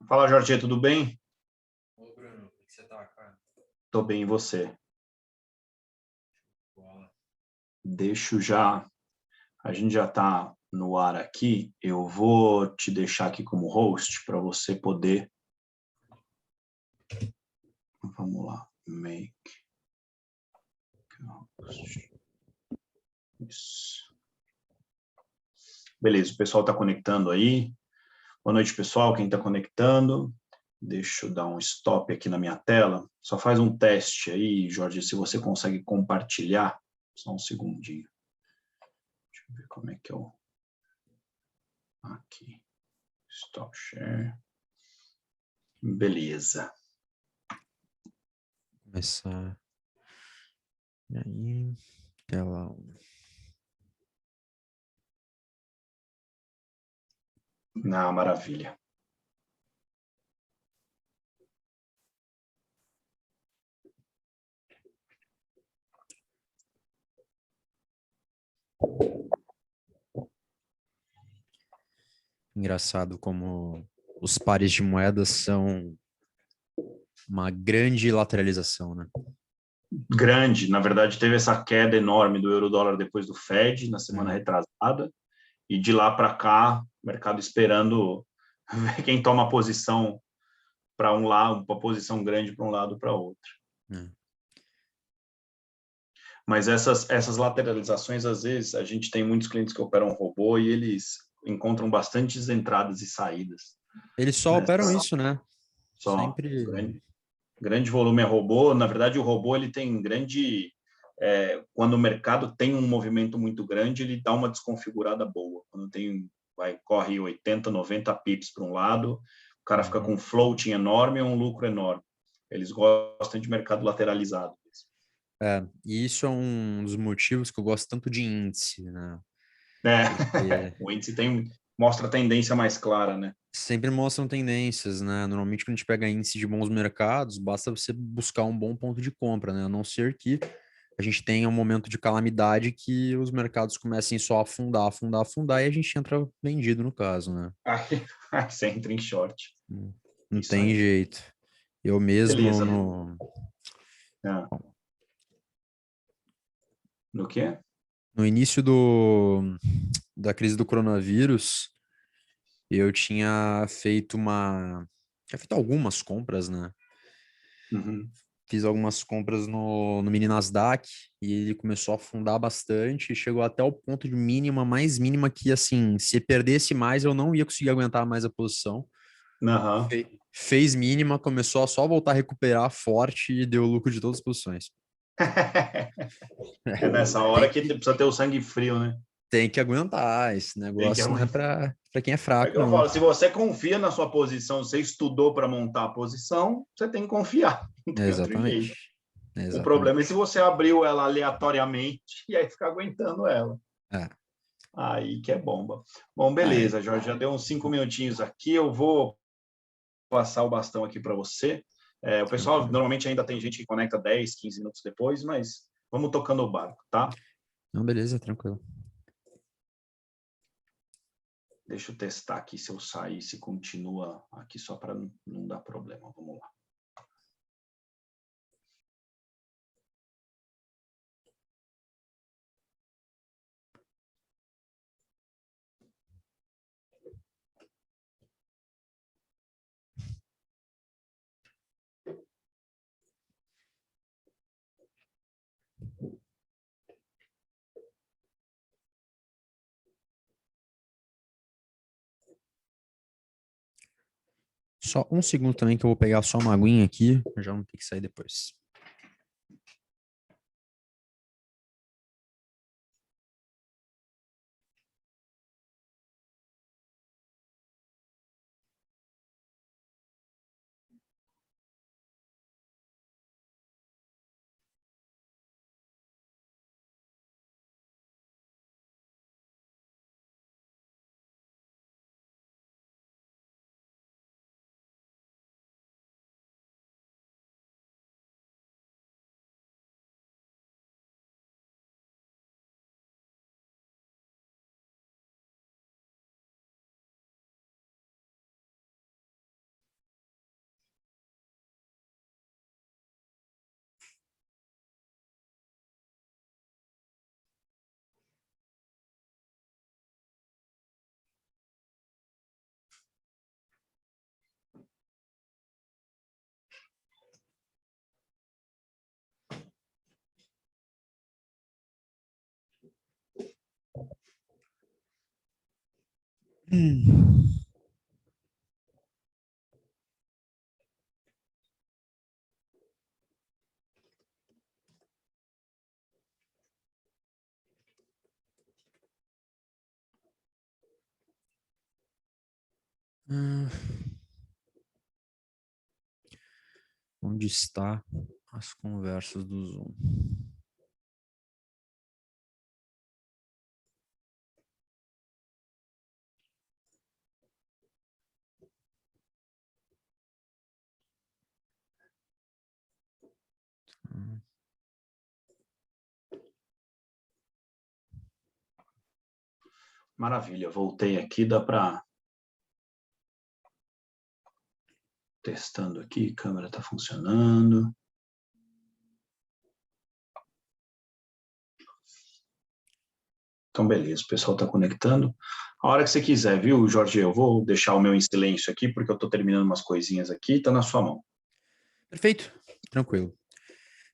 Fala, Jorge, tudo bem? Ô, Bruno, como é que você tá, cara? Tô bem, e você? Bola. Deixo já, a gente já tá no ar aqui, eu vou te deixar aqui como host para você poder, vamos lá, make host. Isso. Beleza, o pessoal está conectando aí. Boa noite, pessoal, quem está conectando. Deixa eu dar um stop aqui na minha tela. Só faz um teste aí, Jorge, se você consegue compartilhar. Só um segundinho. Deixa eu ver como é que é o... Aqui. Stop share. Beleza. Começar. E aí, tela 1. Ah, maravilha. Engraçado como os pares de moedas são uma grande lateralização, né? Grande, na verdade, teve essa queda enorme do euro-dólar depois do Fed, na semana É, retrasada, e de lá para cá, o mercado esperando ver quem toma posição para um lado, uma posição grande para um lado para outro. é. Mas essas lateralizações, às vezes, a gente tem muitos clientes que operam robô e eles encontram bastantes entradas e saídas. Eles só operam Nessas, isso, né? só Sempre. grande volume é robô. Na verdade, o robô ele tem grande quando o mercado tem um movimento muito grande, ele dá uma desconfigurada boa. Quando tem corre 80, 90 pips para um lado, o cara fica Uhum. com um floating enorme ou um lucro enorme. Eles gostam de mercado lateralizado. É, e isso é um dos motivos que eu gosto tanto de índice, né? É, Porque o índice mostra a tendência mais clara, né? sempre mostram tendências, né? Normalmente, quando a gente pega índice de bons mercados, basta você buscar um bom ponto de compra, né? A não ser que a gente tenha um momento de calamidade que os mercados comecem só a afundar, afundar, afundar, e a gente entra vendido no caso, né? Aí você entra em short. Não Isso tem aí. jeito. Eu mesmo Beleza. no, É. No quê? no início da crise do coronavírus, eu tinha feito algumas compras, né? Uhum. Fiz algumas compras no mini Nasdaq e ele começou a afundar bastante, chegou até o ponto de mínima, mais mínima que, assim, se perdesse mais, eu não ia conseguir aguentar mais a posição. Uhum. Fez mínima, começou a só voltar a recuperar forte e deu lucro de todas as posições. É nessa hora Tem, que precisa ter o sangue frio, né? tem que aguentar, esse Tem que negócio não é aguentar. para quem é É que fraco, eu não. falo, se você confia na sua posição, você estudou para montar a posição, você tem que confiar, não tem outro jeito. Exatamente. O problema é se Exatamente. você abriu ela aleatoriamente e aí ficar aguentando ela. É. Aí que é bomba. Bom, Aí, beleza, Jorge, já deu uns 5 minutinhos aqui, eu vou passar o bastão aqui para você. O pessoal, tranquilo. normalmente ainda tem gente que conecta 10, 15 minutos depois, mas vamos tocando o barco, tá? Não, beleza, tranquilo. Deixa eu testar aqui se eu sair, se continua aqui só para não dar problema. Vamos lá. Só um segundo também que eu vou pegar só uma aguinha aqui, já não tem que sair depois. Onde está as conversas do Zoom? Maravilha, voltei aqui, dá para... Testando aqui, a câmera está funcionando. Então, beleza, o pessoal está conectando. A hora que você quiser, viu, Jorge? Eu vou deixar o meu em silêncio aqui, porque eu estou terminando umas coisinhas aqui, está na sua mão. Perfeito, tranquilo. Valeu.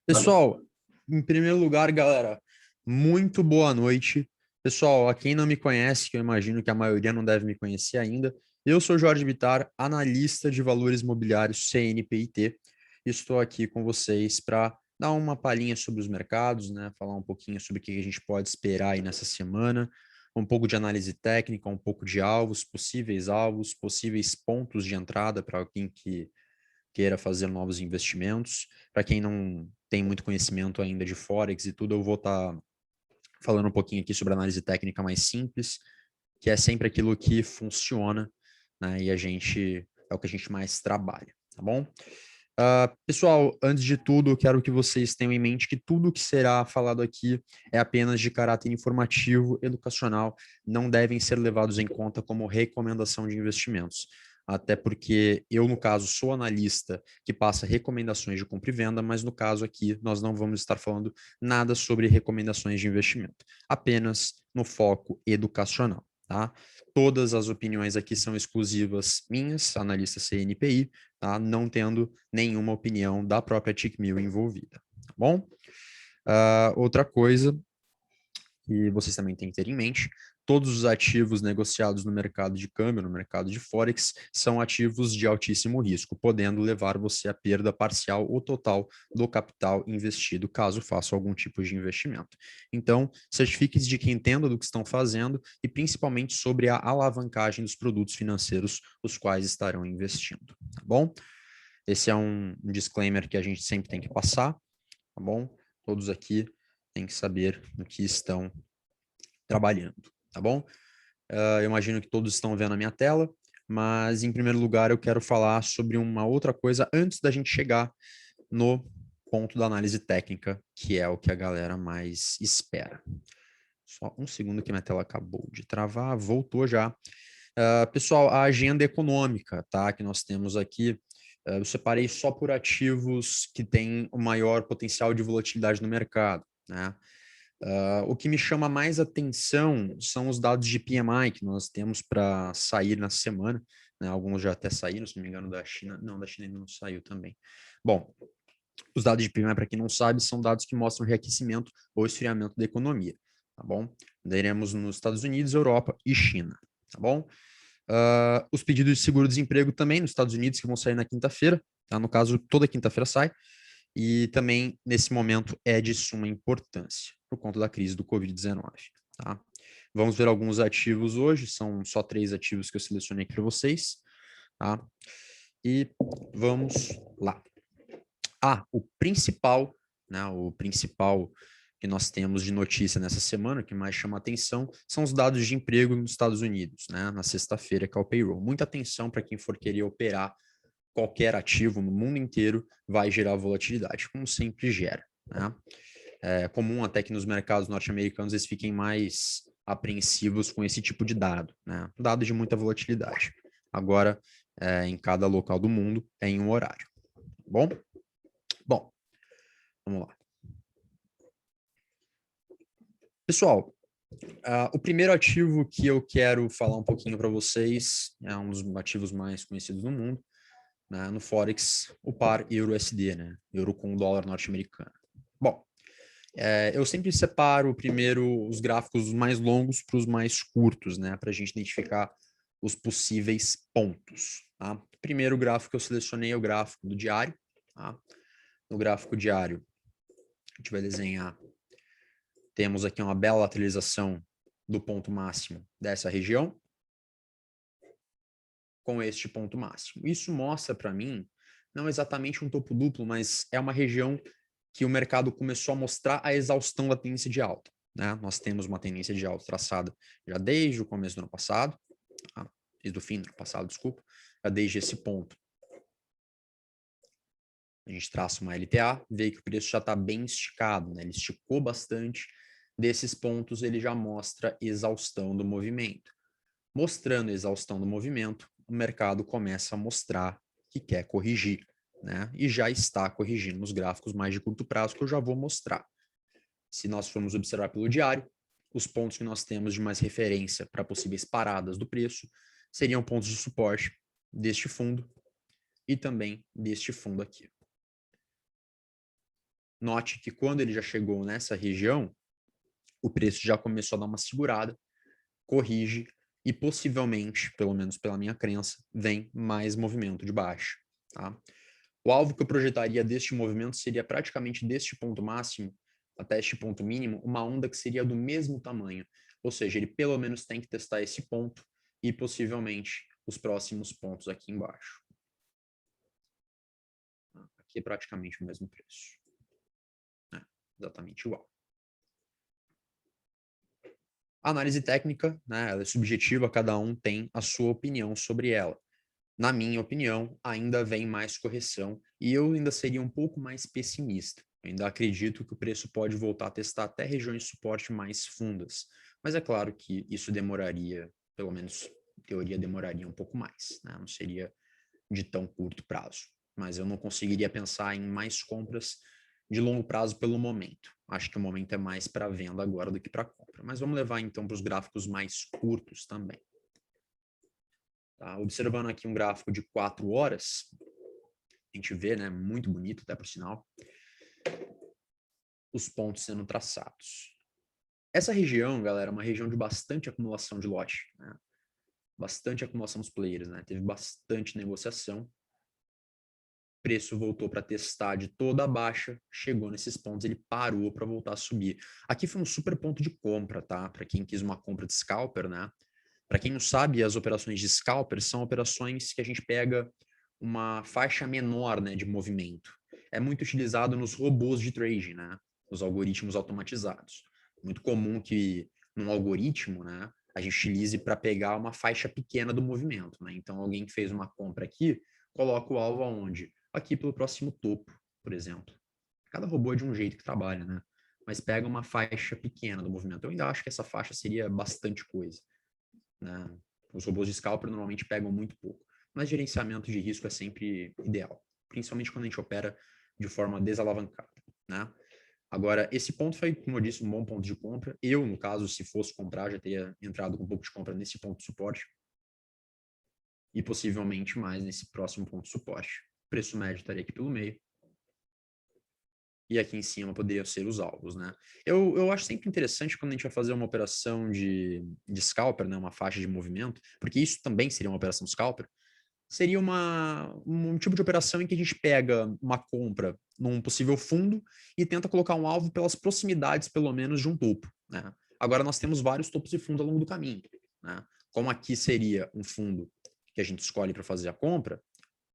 Pessoal, em primeiro lugar, galera, muito boa noite. Pessoal, a quem não me conhece, que eu imagino que a maioria não deve me conhecer ainda, eu sou Jorge Bittar, analista de valores imobiliários CNPIT. Estou aqui com vocês para dar uma palhinha sobre os mercados, né? Falar um pouquinho sobre o que a gente pode esperar aí nessa semana, um pouco de análise técnica, um pouco de alvos, possíveis pontos de entrada para alguém que queira fazer novos investimentos. Para quem não tem muito conhecimento ainda de Forex e tudo, eu vou estar falando um pouquinho aqui sobre análise técnica mais simples, que é sempre aquilo que funciona, né? E é o que a gente mais trabalha, tá bom? Pessoal, antes de tudo, eu quero que vocês tenham em mente que tudo que será falado aqui é apenas de caráter informativo, educacional, não devem ser levados em conta como recomendação de investimentos. Até porque eu, no caso, sou analista que passa recomendações de compra e venda, mas no caso aqui nós não vamos estar falando nada sobre recomendações de investimento, apenas no foco educacional, tá? Todas as opiniões aqui são exclusivas minhas, analista CNPI, tá? Não tendo nenhuma opinião da própria Tickmill envolvida, tá bom? Outra coisa que vocês também têm que ter em mente, todos os ativos negociados no mercado de câmbio, no mercado de Forex, são ativos de altíssimo risco, podendo levar você à perda parcial ou total do capital investido, caso faça algum tipo de investimento. Então, certifique-se de que entenda do que estão fazendo e principalmente sobre a alavancagem dos produtos financeiros os quais estarão investindo, tá bom? Esse é um disclaimer que a gente sempre tem que passar, tá bom? Todos aqui têm que saber no que estão trabalhando, tá bom? Eu imagino que todos estão vendo a minha tela, mas em primeiro lugar eu quero falar sobre uma outra coisa antes da gente chegar no ponto da análise técnica, que é o que a galera mais espera. Só um segundo que minha tela acabou de travar, voltou já. Pessoal, a agenda econômica, tá? Que nós temos aqui, eu separei só por ativos que têm o maior potencial de volatilidade no mercado, né? O que me chama mais atenção são os dados de PMI que nós temos para sair na semana, né? Alguns já até saíram, se não me engano, da China. Não, da China ainda não saiu também. Bom, os dados de PMI, para quem não sabe, são dados que mostram reaquecimento ou esfriamento da economia, tá bom? Teremos nos Estados Unidos, Europa e China, tá bom? Os pedidos de seguro-desemprego também nos Estados Unidos, que vão sair na quinta-feira, tá? No caso, toda quinta-feira sai, e também, nesse momento, é de suma importância, por conta da crise do Covid-19, tá? Vamos ver alguns ativos hoje, são só 3 ativos que eu selecionei aqui para vocês, tá? E vamos lá. O principal que nós temos de notícia nessa semana, que mais chama atenção, são os dados de emprego nos Estados Unidos, né? Na sexta-feira, que é o payroll. Muita atenção para quem for querer operar qualquer ativo no mundo inteiro, vai gerar volatilidade, como sempre gera, né? É comum até que nos mercados norte-americanos eles fiquem mais apreensivos com esse tipo de dado, né? Dado de muita volatilidade. Agora, em cada local do mundo, é em um horário. Bom? Bom, vamos lá. Pessoal, o primeiro ativo que eu quero falar um pouquinho para vocês é um dos ativos mais conhecidos no mundo, né, no Forex, o par euro-USD, né? Euro com dólar norte-americano. Bom, eu sempre separo primeiro os gráficos mais longos para os mais curtos, né? Para a gente identificar os possíveis pontos. Tá? O primeiro gráfico que eu selecionei é o gráfico do diário. Tá? No gráfico diário, a gente vai desenhar. Temos aqui uma bela lateralização do ponto máximo dessa região com este ponto máximo. Isso mostra para mim, não exatamente um topo duplo, mas é uma região que o mercado começou a mostrar a exaustão da tendência de alta. Né? Nós temos uma tendência de alta traçada já desde o começo do ano passado, desde o fim do ano passado, desculpa, já desde esse ponto. A gente traça uma LTA, vê que o preço já está bem esticado, né? Ele esticou bastante. Desses pontos, ele já mostra exaustão do movimento. Mostrando exaustão do movimento, o mercado começa a mostrar que quer corrigir, né? E já está corrigindo nos gráficos mais de curto prazo, que eu já vou mostrar. Se nós formos observar pelo diário, os pontos que nós temos de mais referência para possíveis paradas do preço seriam pontos de suporte deste fundo e também deste fundo aqui. Note que quando ele já chegou nessa região, o preço já começou a dar uma segurada, corrige e possivelmente, pelo menos pela minha crença, vem mais movimento de baixa. Tá? O alvo que eu projetaria deste movimento seria praticamente deste ponto máximo até este ponto mínimo, uma onda que seria do mesmo tamanho. Ou seja, ele pelo menos tem que testar esse ponto e possivelmente os próximos pontos aqui embaixo. Aqui é praticamente o mesmo preço. Exatamente igual. A análise técnica, né, ela é subjetiva, cada um tem a sua opinião sobre ela. Na minha opinião, ainda vem mais correção e eu ainda seria um pouco mais pessimista. Eu ainda acredito que o preço pode voltar a testar até regiões de suporte mais fundas. Mas é claro que isso demoraria, pelo menos em teoria, demoraria um pouco mais. Né? Não seria de tão curto prazo. Mas eu não conseguiria pensar em mais compras de longo prazo pelo momento. Acho que o momento é mais para venda agora do que para compra. Mas vamos levar então para os gráficos mais curtos também. Tá? Observando aqui um gráfico de 4 horas, a gente vê, né, muito bonito até por sinal, os pontos sendo traçados. Essa região, galera, é uma região de bastante acumulação de lote, né? Bastante acumulação dos players, né? Teve bastante negociação. O preço voltou para testar de toda a baixa, chegou nesses pontos, ele parou para voltar a subir. Aqui foi um super ponto de compra, tá? Para quem quis uma compra de scalper, né? Para quem não sabe, as operações de scalper são operações que a gente pega uma faixa menor, né, de movimento. É muito utilizado nos robôs de trading, né? Nos algoritmos automatizados. Muito comum que num algoritmo, né, a gente utilize para pegar uma faixa pequena do movimento, né? Então alguém que fez uma compra aqui, coloca o alvo aonde? Aqui pelo próximo topo, por exemplo. Cada robô é de um jeito que trabalha, né? Mas pega uma faixa pequena do movimento. Eu ainda acho que essa faixa seria bastante coisa, né? Os robôs de scalper normalmente pegam muito pouco. Mas gerenciamento de risco é sempre ideal, principalmente quando a gente opera de forma desalavancada, né? Agora, esse ponto foi, como eu disse, um bom ponto de compra. Eu, no caso, se fosse comprar, já teria entrado com um pouco de compra nesse ponto de suporte e possivelmente mais nesse próximo ponto de suporte. O preço médio estaria aqui pelo meio. E aqui em cima poderiam ser os alvos, né? Eu acho sempre interessante quando a gente vai fazer uma operação de scalper, né? Uma faixa de movimento, porque isso também seria uma operação scalper. Seria um tipo de operação em que a gente pega uma compra num possível fundo e tenta colocar um alvo pelas proximidades, pelo menos, de um topo, né? Agora, nós temos vários topos de fundo ao longo do caminho, né? Como aqui seria um fundo que a gente escolhe para fazer a compra,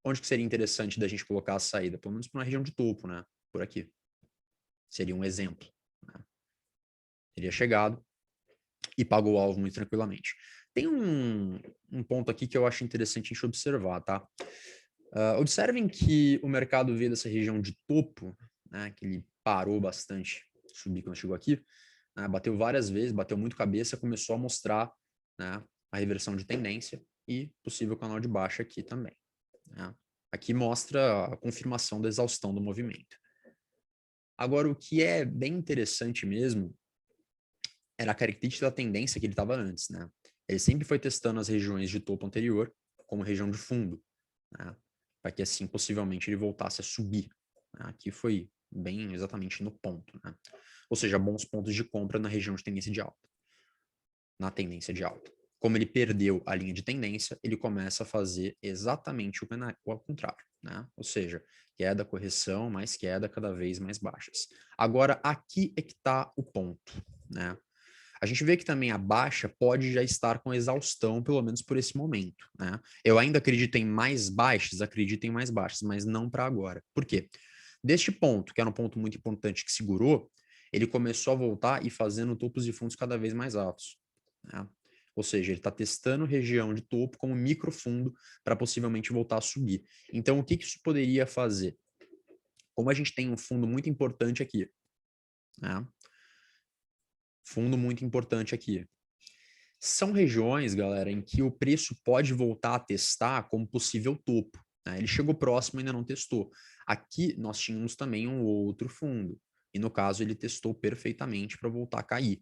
onde que seria interessante da gente colocar a saída? Pelo menos para uma região de topo, né? Por aqui. Seria um exemplo. Né? Teria chegado e pagou o alvo muito tranquilamente. Tem um ponto aqui que eu acho interessante a gente observar, tá? Observem que o mercado veio dessa região de topo, né, que ele parou bastante, subir quando chegou aqui, né, bateu várias vezes, bateu muito cabeça, começou a mostrar, né, a reversão de tendência e possível canal de baixa aqui também. Né? Aqui mostra a confirmação da exaustão do movimento. Agora, o que é bem interessante mesmo era a característica da tendência que ele estava antes, né? Ele sempre foi testando as regiões de topo anterior como região de fundo, né? Para que assim, possivelmente, ele voltasse a subir. Né? Aqui foi bem exatamente no ponto, né? Ou seja, bons pontos de compra na região de tendência de alta. Na tendência de alta. Como ele perdeu a linha de tendência, ele começa a fazer exatamente o ao contrário, né? Ou seja, queda, correção, mais queda, cada vez mais baixas. Agora, aqui é que está o ponto, né? A gente vê que também a baixa pode já estar com exaustão, pelo menos por esse momento, né? Eu ainda acredito em mais baixas, mas não para agora. Por quê? Deste ponto, que era um ponto muito importante que segurou, ele começou a voltar e fazendo topos e fundos cada vez mais altos, né? Ou seja, ele está testando região de topo como microfundo para possivelmente voltar a subir. Então, o que isso poderia fazer? Como a gente tem um fundo muito importante aqui, né? Fundo muito importante aqui. São regiões, galera, em que o preço pode voltar a testar como possível topo, né? Ele chegou próximo e ainda não testou. Aqui nós tínhamos também um outro fundo. E no caso ele testou perfeitamente para voltar a cair,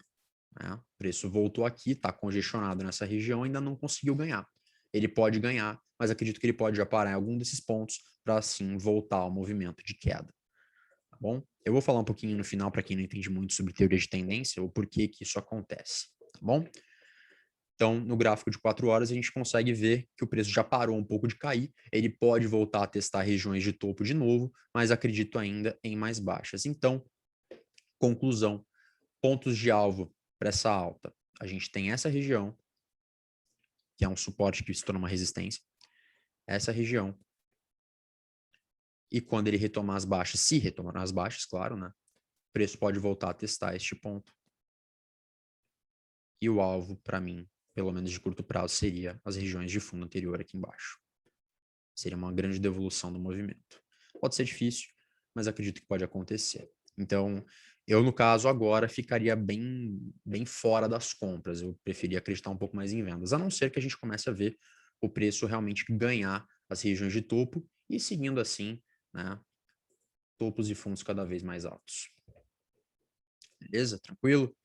né? O preço voltou aqui, está congestionado nessa região, ainda não conseguiu ganhar. Ele pode ganhar, mas acredito que ele pode já parar em algum desses pontos para assim voltar ao movimento de queda. Tá bom? Eu vou falar um pouquinho no final para quem não entende muito sobre teoria de tendência, o porquê que isso acontece, tá bom? Então, no gráfico de 4 horas, a gente consegue ver que o preço já parou um pouco de cair, ele pode voltar a testar regiões de topo de novo, mas acredito ainda em mais baixas. Então, conclusão, pontos de alvo para essa alta. A gente tem essa região, que é um suporte que se torna uma resistência, essa região, e quando ele retomar as baixas, se retomar as baixas, claro, né? O preço pode voltar a testar este ponto. E o alvo, para mim, pelo menos de curto prazo, seria as regiões de fundo anterior aqui embaixo. Seria uma grande devolução do movimento. Pode ser difícil, mas acredito que pode acontecer. Então, eu, no caso, agora ficaria bem fora das compras. Eu preferia acreditar um pouco mais em vendas, a não ser que a gente comece a ver o preço realmente ganhar as regiões de topo e seguindo assim, né, topos e fundos cada vez mais altos. Beleza? Tranquilo?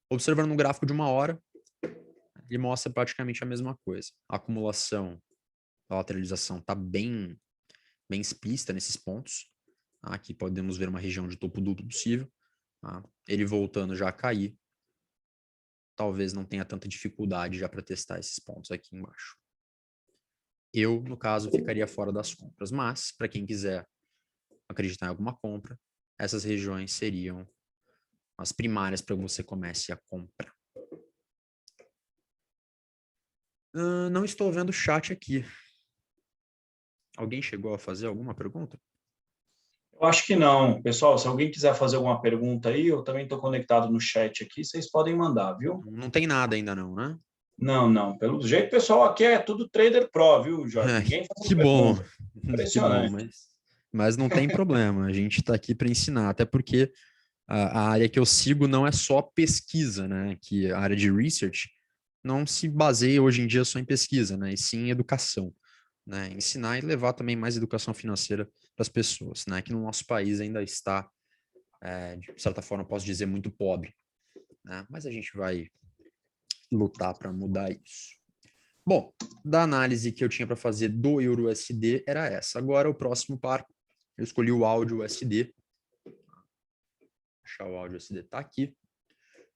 Observando no gráfico de 1 hora, ele mostra praticamente a mesma coisa. A acumulação, a lateralização está bem explícita nesses pontos. Tá? Aqui podemos ver uma região de topo duplo possível. Tá? Ele voltando já a cair. Talvez não tenha tanta dificuldade já para testar esses pontos aqui embaixo. Eu, no caso, ficaria fora das compras. Mas, para quem quiser acreditar em alguma compra, essas regiões seriam as primárias para que você comece a comprar. Não estou vendo o chat aqui. Alguém chegou a fazer alguma pergunta? Eu acho que não. Pessoal, se alguém quiser fazer alguma pergunta aí, eu também estou conectado no chat aqui, vocês podem mandar, viu? Não tem nada ainda não, né? Não, não. Pelo jeito, pessoal, aqui é tudo trader pro, viu, Jorge? Ninguém fazendo Que bom, pergunta. que bom, Impressionante. mas não tem problema, a gente está aqui para ensinar, até porque a área que eu sigo não é só pesquisa, né? Que a área de research não se baseia hoje em dia só em pesquisa, né? E sim em educação, né? Ensinar e levar também mais educação financeira para as pessoas, né? Que no nosso país ainda está, de certa forma, posso dizer, muito pobre, né? Mas a gente vai lutar para mudar isso. Bom, da análise que eu tinha para fazer do Euro-USD era essa. Agora, o próximo par, eu escolhi o áudio USD. Achar o áudio USD tá aqui.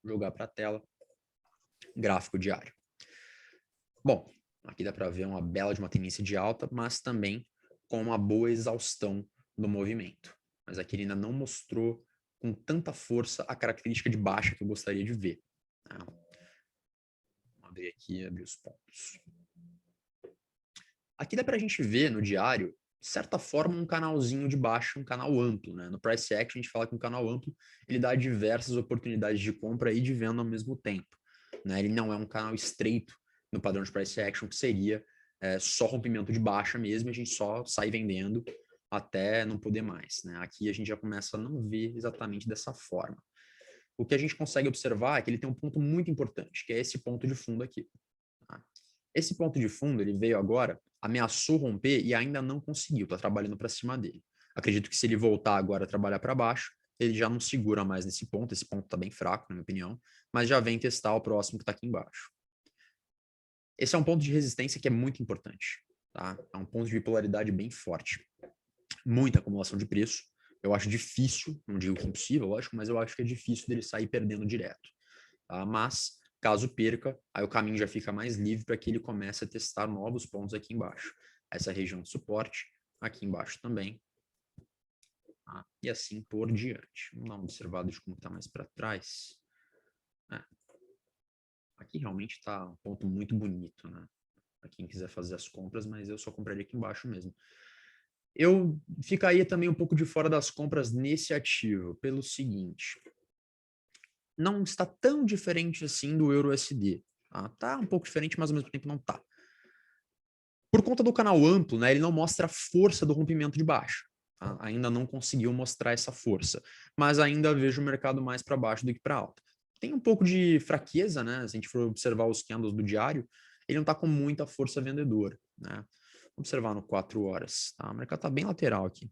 Jogar para a tela. Gráfico diário. Bom, aqui dá para ver uma bela de uma tendência de alta, mas também com uma boa exaustão do movimento. Mas aqui ele ainda não mostrou com tanta força a característica de baixa que eu gostaria de ver. Tá? Vamos abrir aqui e abrir os pontos. Aqui dá para a gente ver no diário, de certa forma, um canalzinho de baixa, um canal amplo, né? No Price Action, a gente fala que um canal amplo ele dá diversas oportunidades de compra e de venda ao mesmo tempo. Né? Ele não é um canal estreito no padrão de Price Action, que seria só rompimento de baixa mesmo, e a gente só sai vendendo até não poder mais. Né? Aqui a gente já começa a não ver exatamente dessa forma. O que a gente consegue observar é que ele tem um ponto muito importante, que é esse ponto de fundo aqui. Tá? Esse ponto de fundo, ele veio agora, ameaçou romper e ainda não conseguiu, está trabalhando para cima dele. Acredito que se ele voltar agora a trabalhar para baixo, ele já não segura mais nesse ponto, esse ponto está bem fraco, na minha opinião, mas já vem testar o próximo que está aqui embaixo. Esse é um ponto de resistência que é muito importante, tá? É um ponto de bipolaridade bem forte. Muita acumulação de preço, eu acho difícil, não digo que é impossível, lógico, mas eu acho que é difícil dele sair perdendo direto. Tá? Mas Caso perca, aí o caminho já fica mais livre para que ele comece a testar novos pontos aqui embaixo. Essa região de suporte, aqui embaixo também. Tá? E assim por diante. Vamos dar uma observada de como está mais para trás. Aqui realmente está um ponto muito bonito, né? Para quem quiser fazer as compras, mas eu só compraria aqui embaixo mesmo. Eu ficaria também um pouco de fora das compras nesse ativo, pelo seguinte. Não está tão diferente assim do EURUSD. Tá um pouco diferente, mas ao mesmo tempo não tá. Por conta do canal amplo, né, ele não mostra a força do rompimento de baixa. Tá? Ainda não conseguiu mostrar essa força. Mas ainda vejo o mercado mais para baixo do que para alta. Tem um pouco de fraqueza, né? Se a gente for observar os candles do diário, ele não está com muita força vendedora. Né? Vamos observar no 4 horas. Tá? O mercado está bem lateral aqui.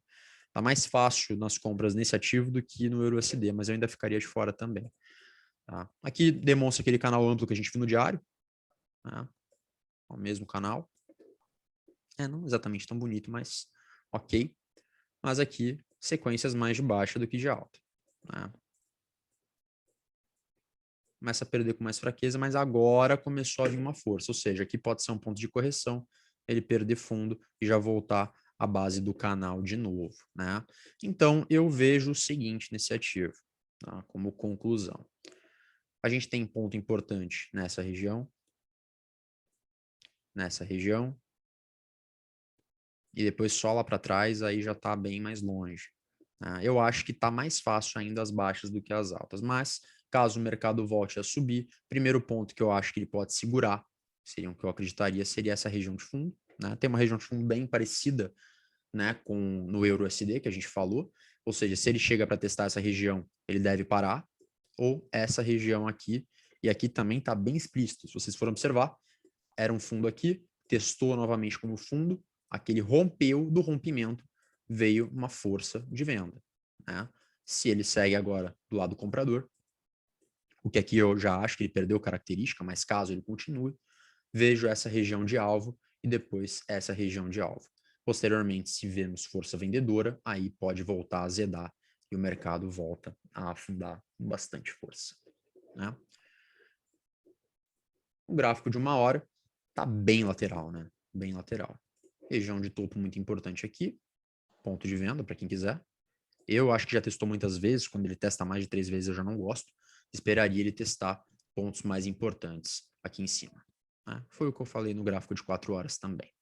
Está mais fácil nas compras nesse ativo do que no EURUSD, mas eu ainda ficaria de fora também. Tá? Aqui demonstra aquele canal amplo que a gente viu no diário. Tá? O mesmo canal. Não exatamente tão bonito, mas ok. Mas aqui, sequências mais de baixa do que de alta. Né? Começa a perder com mais fraqueza, mas agora começou a vir uma força. Ou seja, aqui pode ser um ponto de correção, ele perder fundo e já voltar à base do canal de novo. Né? Então, eu vejo o seguinte nesse ativo, tá? Como conclusão. A gente tem ponto importante nessa região, e depois só lá para trás, aí já está bem mais longe. Eu acho que está mais fácil ainda as baixas do que as altas, mas caso o mercado volte a subir, primeiro ponto que eu acho que ele pode segurar, seria o que eu acreditaria, seria essa região de fundo. Né? Tem uma região de fundo bem parecida, né, com no EURUSD que a gente falou, ou seja, se ele chega para testar essa região, ele deve parar, ou essa região aqui, e aqui também está bem explícito, se vocês forem observar, era um fundo aqui, testou novamente como fundo, aquele rompeu, do rompimento veio uma força de venda. Né? Se ele segue agora do lado do comprador, o que aqui eu já acho que ele perdeu característica, mas caso ele continue, vejo essa região de alvo e depois essa região de alvo. Posteriormente, se vemos força vendedora, aí pode voltar a azedar e o mercado volta a afundar com bastante força. Né? O gráfico de 1 hora está bem lateral, né? Bem lateral. Região de topo muito importante aqui, ponto de venda para quem quiser. Eu acho que já testou muitas vezes, quando ele testa mais de 3 vezes eu já não gosto. Esperaria ele testar pontos mais importantes aqui em cima. Né? Foi o que eu falei no gráfico de 4 horas também.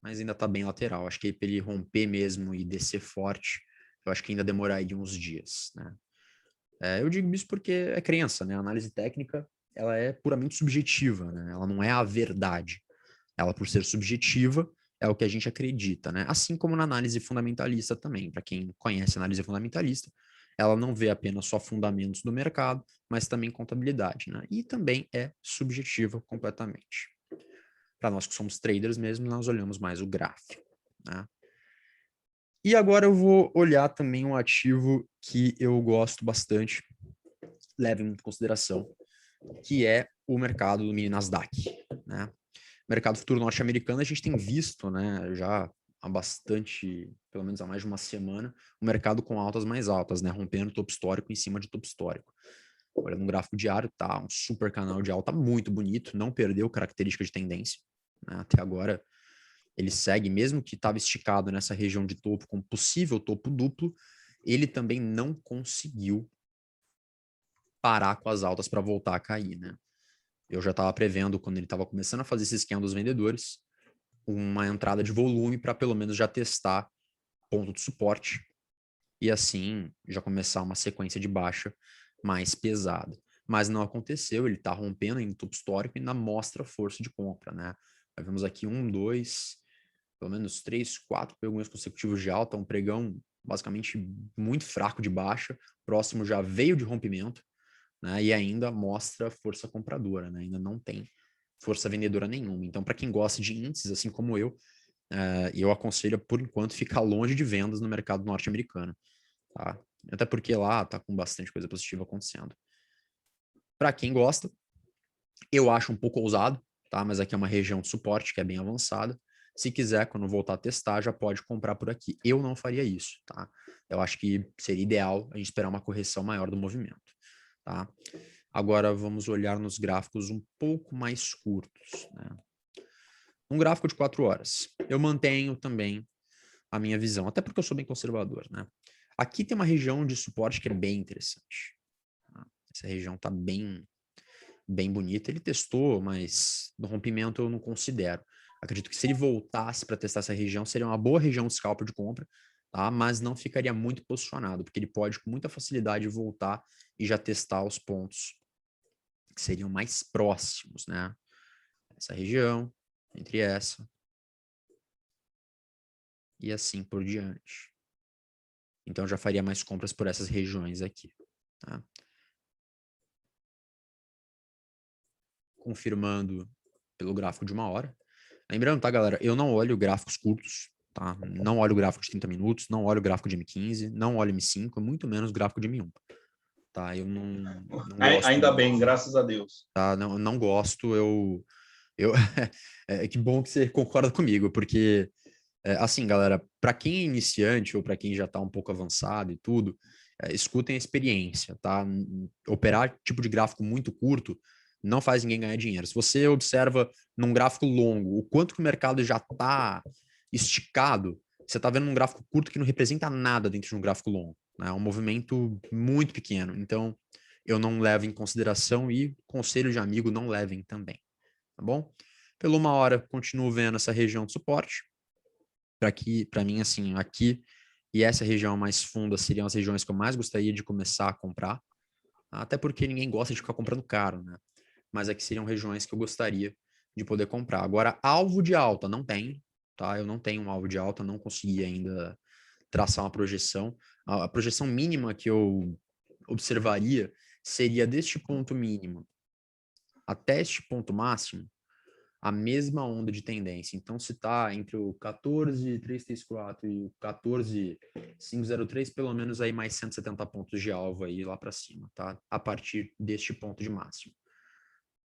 Mas ainda está bem lateral. Acho que para ele romper mesmo e descer forte, eu acho que ainda demoraria uns dias. Né? Eu digo isso porque é crença, né? A análise técnica ela é puramente subjetiva, né? Ela não é a verdade. Ela, por ser subjetiva, é o que a gente acredita, né? Assim como na análise fundamentalista também. Para quem conhece a análise fundamentalista, ela não vê apenas só fundamentos do mercado, mas também contabilidade, né? E também é subjetiva completamente. Para nós que somos traders mesmo, nós olhamos mais o gráfico, né? E agora eu vou olhar também um ativo que eu gosto bastante, leve em consideração, que é o mercado do mini Nasdaq, né? Mercado futuro norte-americano, a gente tem visto, né, já há bastante, pelo menos há mais de uma semana, o mercado com altas mais altas, né, rompendo topo histórico em cima de topo histórico. Olha, no gráfico diário, tá um super canal de alta muito bonito, não perdeu característica de tendência, né, até agora ele segue, mesmo que estava esticado nessa região de topo com possível topo duplo, ele também não conseguiu parar com as altas para voltar a cair, né. Eu já estava prevendo, quando ele estava começando a fazer esse esquema dos vendedores, uma entrada de volume para pelo menos já testar ponto de suporte e assim já começar uma sequência de baixa mais pesada. Mas não aconteceu, ele está rompendo em topo histórico e ainda mostra força de compra, né? Nós vemos aqui 1, 2, pelo menos 3, 4 pregões consecutivos de alta, um pregão basicamente muito fraco de baixa, próximo já veio de rompimento, né? E ainda mostra força compradora, né? Ainda não tem força vendedora nenhuma. Então, para quem gosta de índices, assim como eu aconselho, por enquanto, ficar longe de vendas no mercado norte-americano. Tá? Até porque lá tá com bastante coisa positiva acontecendo. Para quem gosta, eu acho um pouco ousado, tá? Mas aqui é uma região de suporte que é bem avançada. Se quiser, quando voltar a testar, já pode comprar por aqui. Eu não faria isso, tá? Eu acho que seria ideal a gente esperar uma correção maior do movimento. tá? Agora vamos olhar nos gráficos um pouco mais curtos, né? Um gráfico de 4 horas. Eu mantenho também a minha visão, até porque eu sou bem conservador, né? Aqui tem uma região de suporte que é bem interessante. Tá? Essa região está bem bonita. Ele testou, mas no rompimento eu não considero. Acredito que se ele voltasse para testar essa região, seria uma boa região de scalper de compra, tá? Mas não ficaria muito posicionado, porque ele pode com muita facilidade voltar e já testar os pontos que seriam mais próximos, né? Essa região, entre essa e assim por diante. Então, eu já faria mais compras por essas regiões aqui, tá? Confirmando pelo gráfico de 1 hora. Lembrando, tá, galera? Eu não olho gráficos curtos, tá? Não olho gráfico de 30 minutos, não olho gráfico de M15, não olho M5, muito menos gráfico de M1, tá? Eu não gosto Ainda muito, bem, graças a Deus. tá? Não gosto, que bom que você concorda comigo, porque assim, galera, para quem é iniciante ou para quem já está um pouco avançado e tudo, escutem a experiência, tá? Operar tipo de gráfico muito curto não faz ninguém ganhar dinheiro. Se você observa num gráfico longo o quanto que o mercado já está esticado, você está vendo num gráfico curto que não representa nada dentro de um gráfico longo, né? É um movimento muito pequeno. Então, eu não levo em consideração e conselho de amigo não levem também, tá bom? Pela 1 hora, continuo vendo essa região de suporte. Para mim, assim, aqui e essa região mais funda seriam as regiões que eu mais gostaria de começar a comprar, até porque ninguém gosta de ficar comprando caro, né? Mas aqui seriam regiões que eu gostaria de poder comprar. Agora, alvo de alta, não tenho, tá? Eu não tenho um alvo de alta, não consegui ainda traçar uma projeção. A projeção mínima que eu observaria seria deste ponto mínimo até este ponto máximo, a mesma onda de tendência. Então, se está entre o 14,334 e o 14,503, pelo menos aí mais 170 pontos de alvo aí lá para cima, tá? A partir deste ponto de máximo.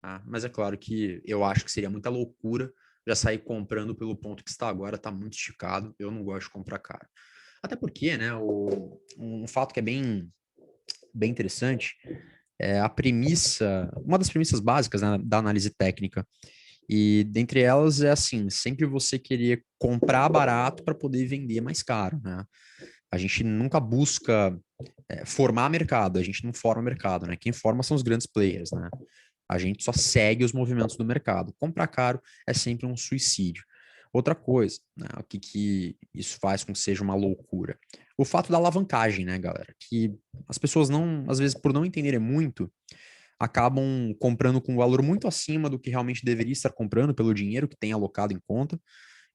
Tá? Mas é claro que eu acho que seria muita loucura já sair comprando pelo ponto que está agora, está muito esticado. Eu não gosto de comprar caro. Até porque, né, um fato que é bem interessante é a premissa, uma das premissas básicas, né, da análise técnica. E dentre elas é assim, sempre você querer comprar barato para poder vender mais caro, né? A gente nunca busca formar mercado, a gente não forma mercado, né? Quem forma são os grandes players, né? A gente só segue os movimentos do mercado. Comprar caro é sempre um suicídio. Outra coisa, né, o que isso faz com que seja uma loucura? O fato da alavancagem, né, galera? Que as pessoas não, às vezes, por não entenderem muito, acabam comprando com um valor muito acima do que realmente deveria estar comprando pelo dinheiro que tem alocado em conta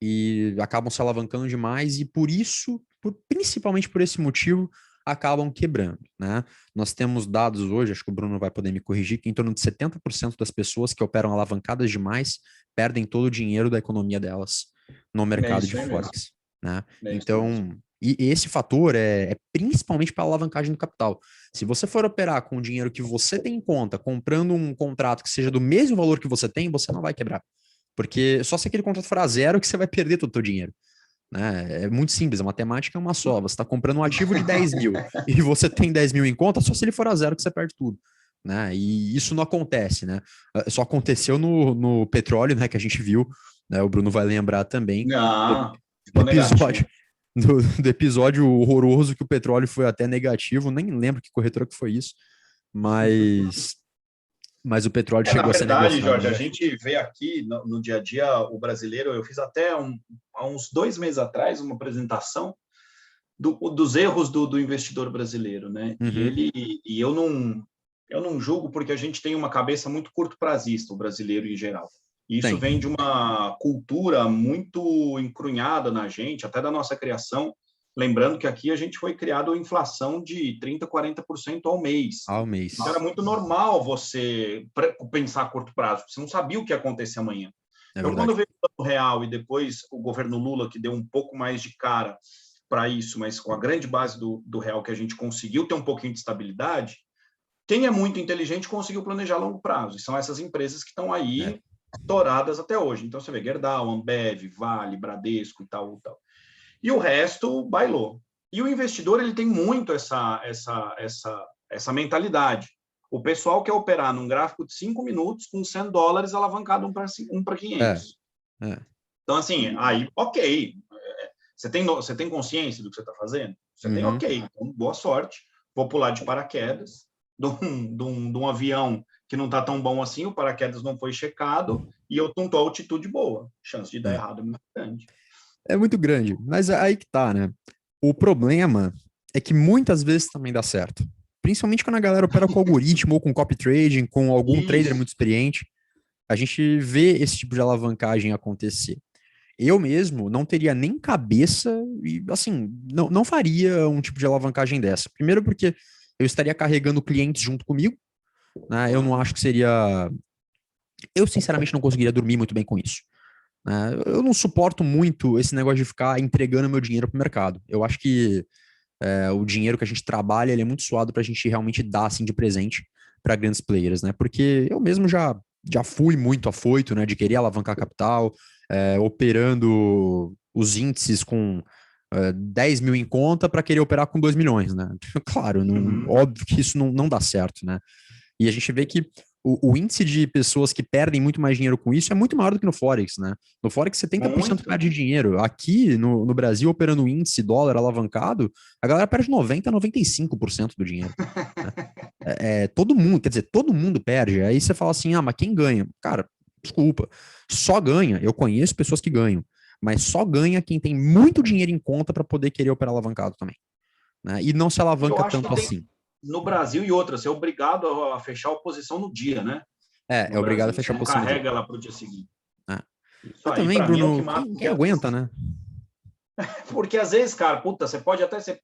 e acabam se alavancando demais e por isso, principalmente por esse motivo, acabam quebrando, né? Nós temos dados hoje, acho que o Bruno vai poder me corrigir, que em torno de 70% das pessoas que operam alavancadas demais perdem todo o dinheiro da economia delas no mercado de Forex, né? Então, e esse fator é principalmente para alavancagem do capital. Se você for operar com o dinheiro que você tem em conta, comprando um contrato que seja do mesmo valor que você tem, você não vai quebrar. Porque só se aquele contrato for a zero que você vai perder todo o seu dinheiro. Né? É muito simples, a matemática é uma só. Você está comprando um ativo de 10 mil e você tem 10 mil em conta, só se ele for a zero que você perde tudo. Né? E isso não acontece, né? Só aconteceu no petróleo, né? Que a gente viu, né? O Bruno vai lembrar também do episódio, do episódio horroroso que o petróleo foi até negativo. Nem lembro que corretora que foi isso, mas o petróleo chegou a ser negociado. Na verdade, Jorge, a gente vê aqui no dia a dia o brasileiro, eu fiz até há uns 2 meses atrás uma apresentação dos erros do investidor brasileiro, né? Uhum. E eu não julgo porque a gente tem uma cabeça muito curto-prazista, o brasileiro em geral. E isso vem de uma cultura muito encrunhada na gente, até da nossa criação. Lembrando que aqui a gente foi criado a inflação de 30%, 40% ao mês. Ao mês. Então era muito normal você pensar a curto prazo, você não sabia o que ia acontecer amanhã. Então, quando veio o Plano Real e depois o governo Lula, que deu um pouco mais de cara para isso, mas com a grande base do real que a gente conseguiu ter um pouquinho de estabilidade, quem é muito inteligente conseguiu planejar a longo prazo. E são essas empresas que estão aí douradas até hoje. Então, você vê Gerdau, Ambev, Vale, Bradesco e tal. E o resto bailou. E o investidor ele tem muito essa mentalidade. O pessoal quer operar num gráfico de 5 minutos com $100 alavancado um para 500. Então, assim, aí, ok. Você tem consciência do que você está fazendo? Você tem, ok. Então, boa sorte. Vou pular de paraquedas de um avião que não está tão bom assim, o paraquedas não foi checado e eu não estou a altitude boa. Chance de dar errado é muito grande. É muito grande, mas aí que tá, né? O problema é que muitas vezes também dá certo. Principalmente quando a galera opera com algoritmo ou com copy trading, com algum trader muito experiente. A gente vê esse tipo de alavancagem acontecer. Eu mesmo não teria nem cabeça e, assim, não faria um tipo de alavancagem dessa. Primeiro porque eu estaria carregando clientes junto comigo, né? Eu não acho que seria... Eu, sinceramente, não conseguiria dormir muito bem com isso. Né? Eu não suporto muito esse negócio de ficar entregando meu dinheiro para o mercado. Eu acho que o dinheiro que a gente trabalha ele é muito suado para a gente realmente dar assim de presente para grandes players, né? Porque eu mesmo já fui muito afoito, né? De querer alavancar capital, operando os índices com 10 mil em conta para querer operar com 2 milhões, né? Claro, óbvio que isso não dá certo, né? E a gente vê que o índice de pessoas que perdem muito mais dinheiro com isso é muito maior do que no Forex, né? No Forex, 70% perde dinheiro. Aqui, no Brasil, operando índice dólar alavancado, a galera perde 90% a 95% do dinheiro. Né? Todo mundo, quer dizer, todo mundo perde. Aí você fala assim, mas quem ganha? Cara, desculpa, só ganha. Eu conheço pessoas que ganham, mas só ganha quem tem muito dinheiro em conta para poder querer operar alavancado também. Né? E não se alavanca tanto assim. No Brasil e outras, você é obrigado a fechar a posição no dia, né? É obrigado a fechar a posição no dia. Carrega ela para o dia seguinte. Isso aí, também, Bruno, mim, é quem aguenta, né? Porque às vezes, cara, você pode até ser,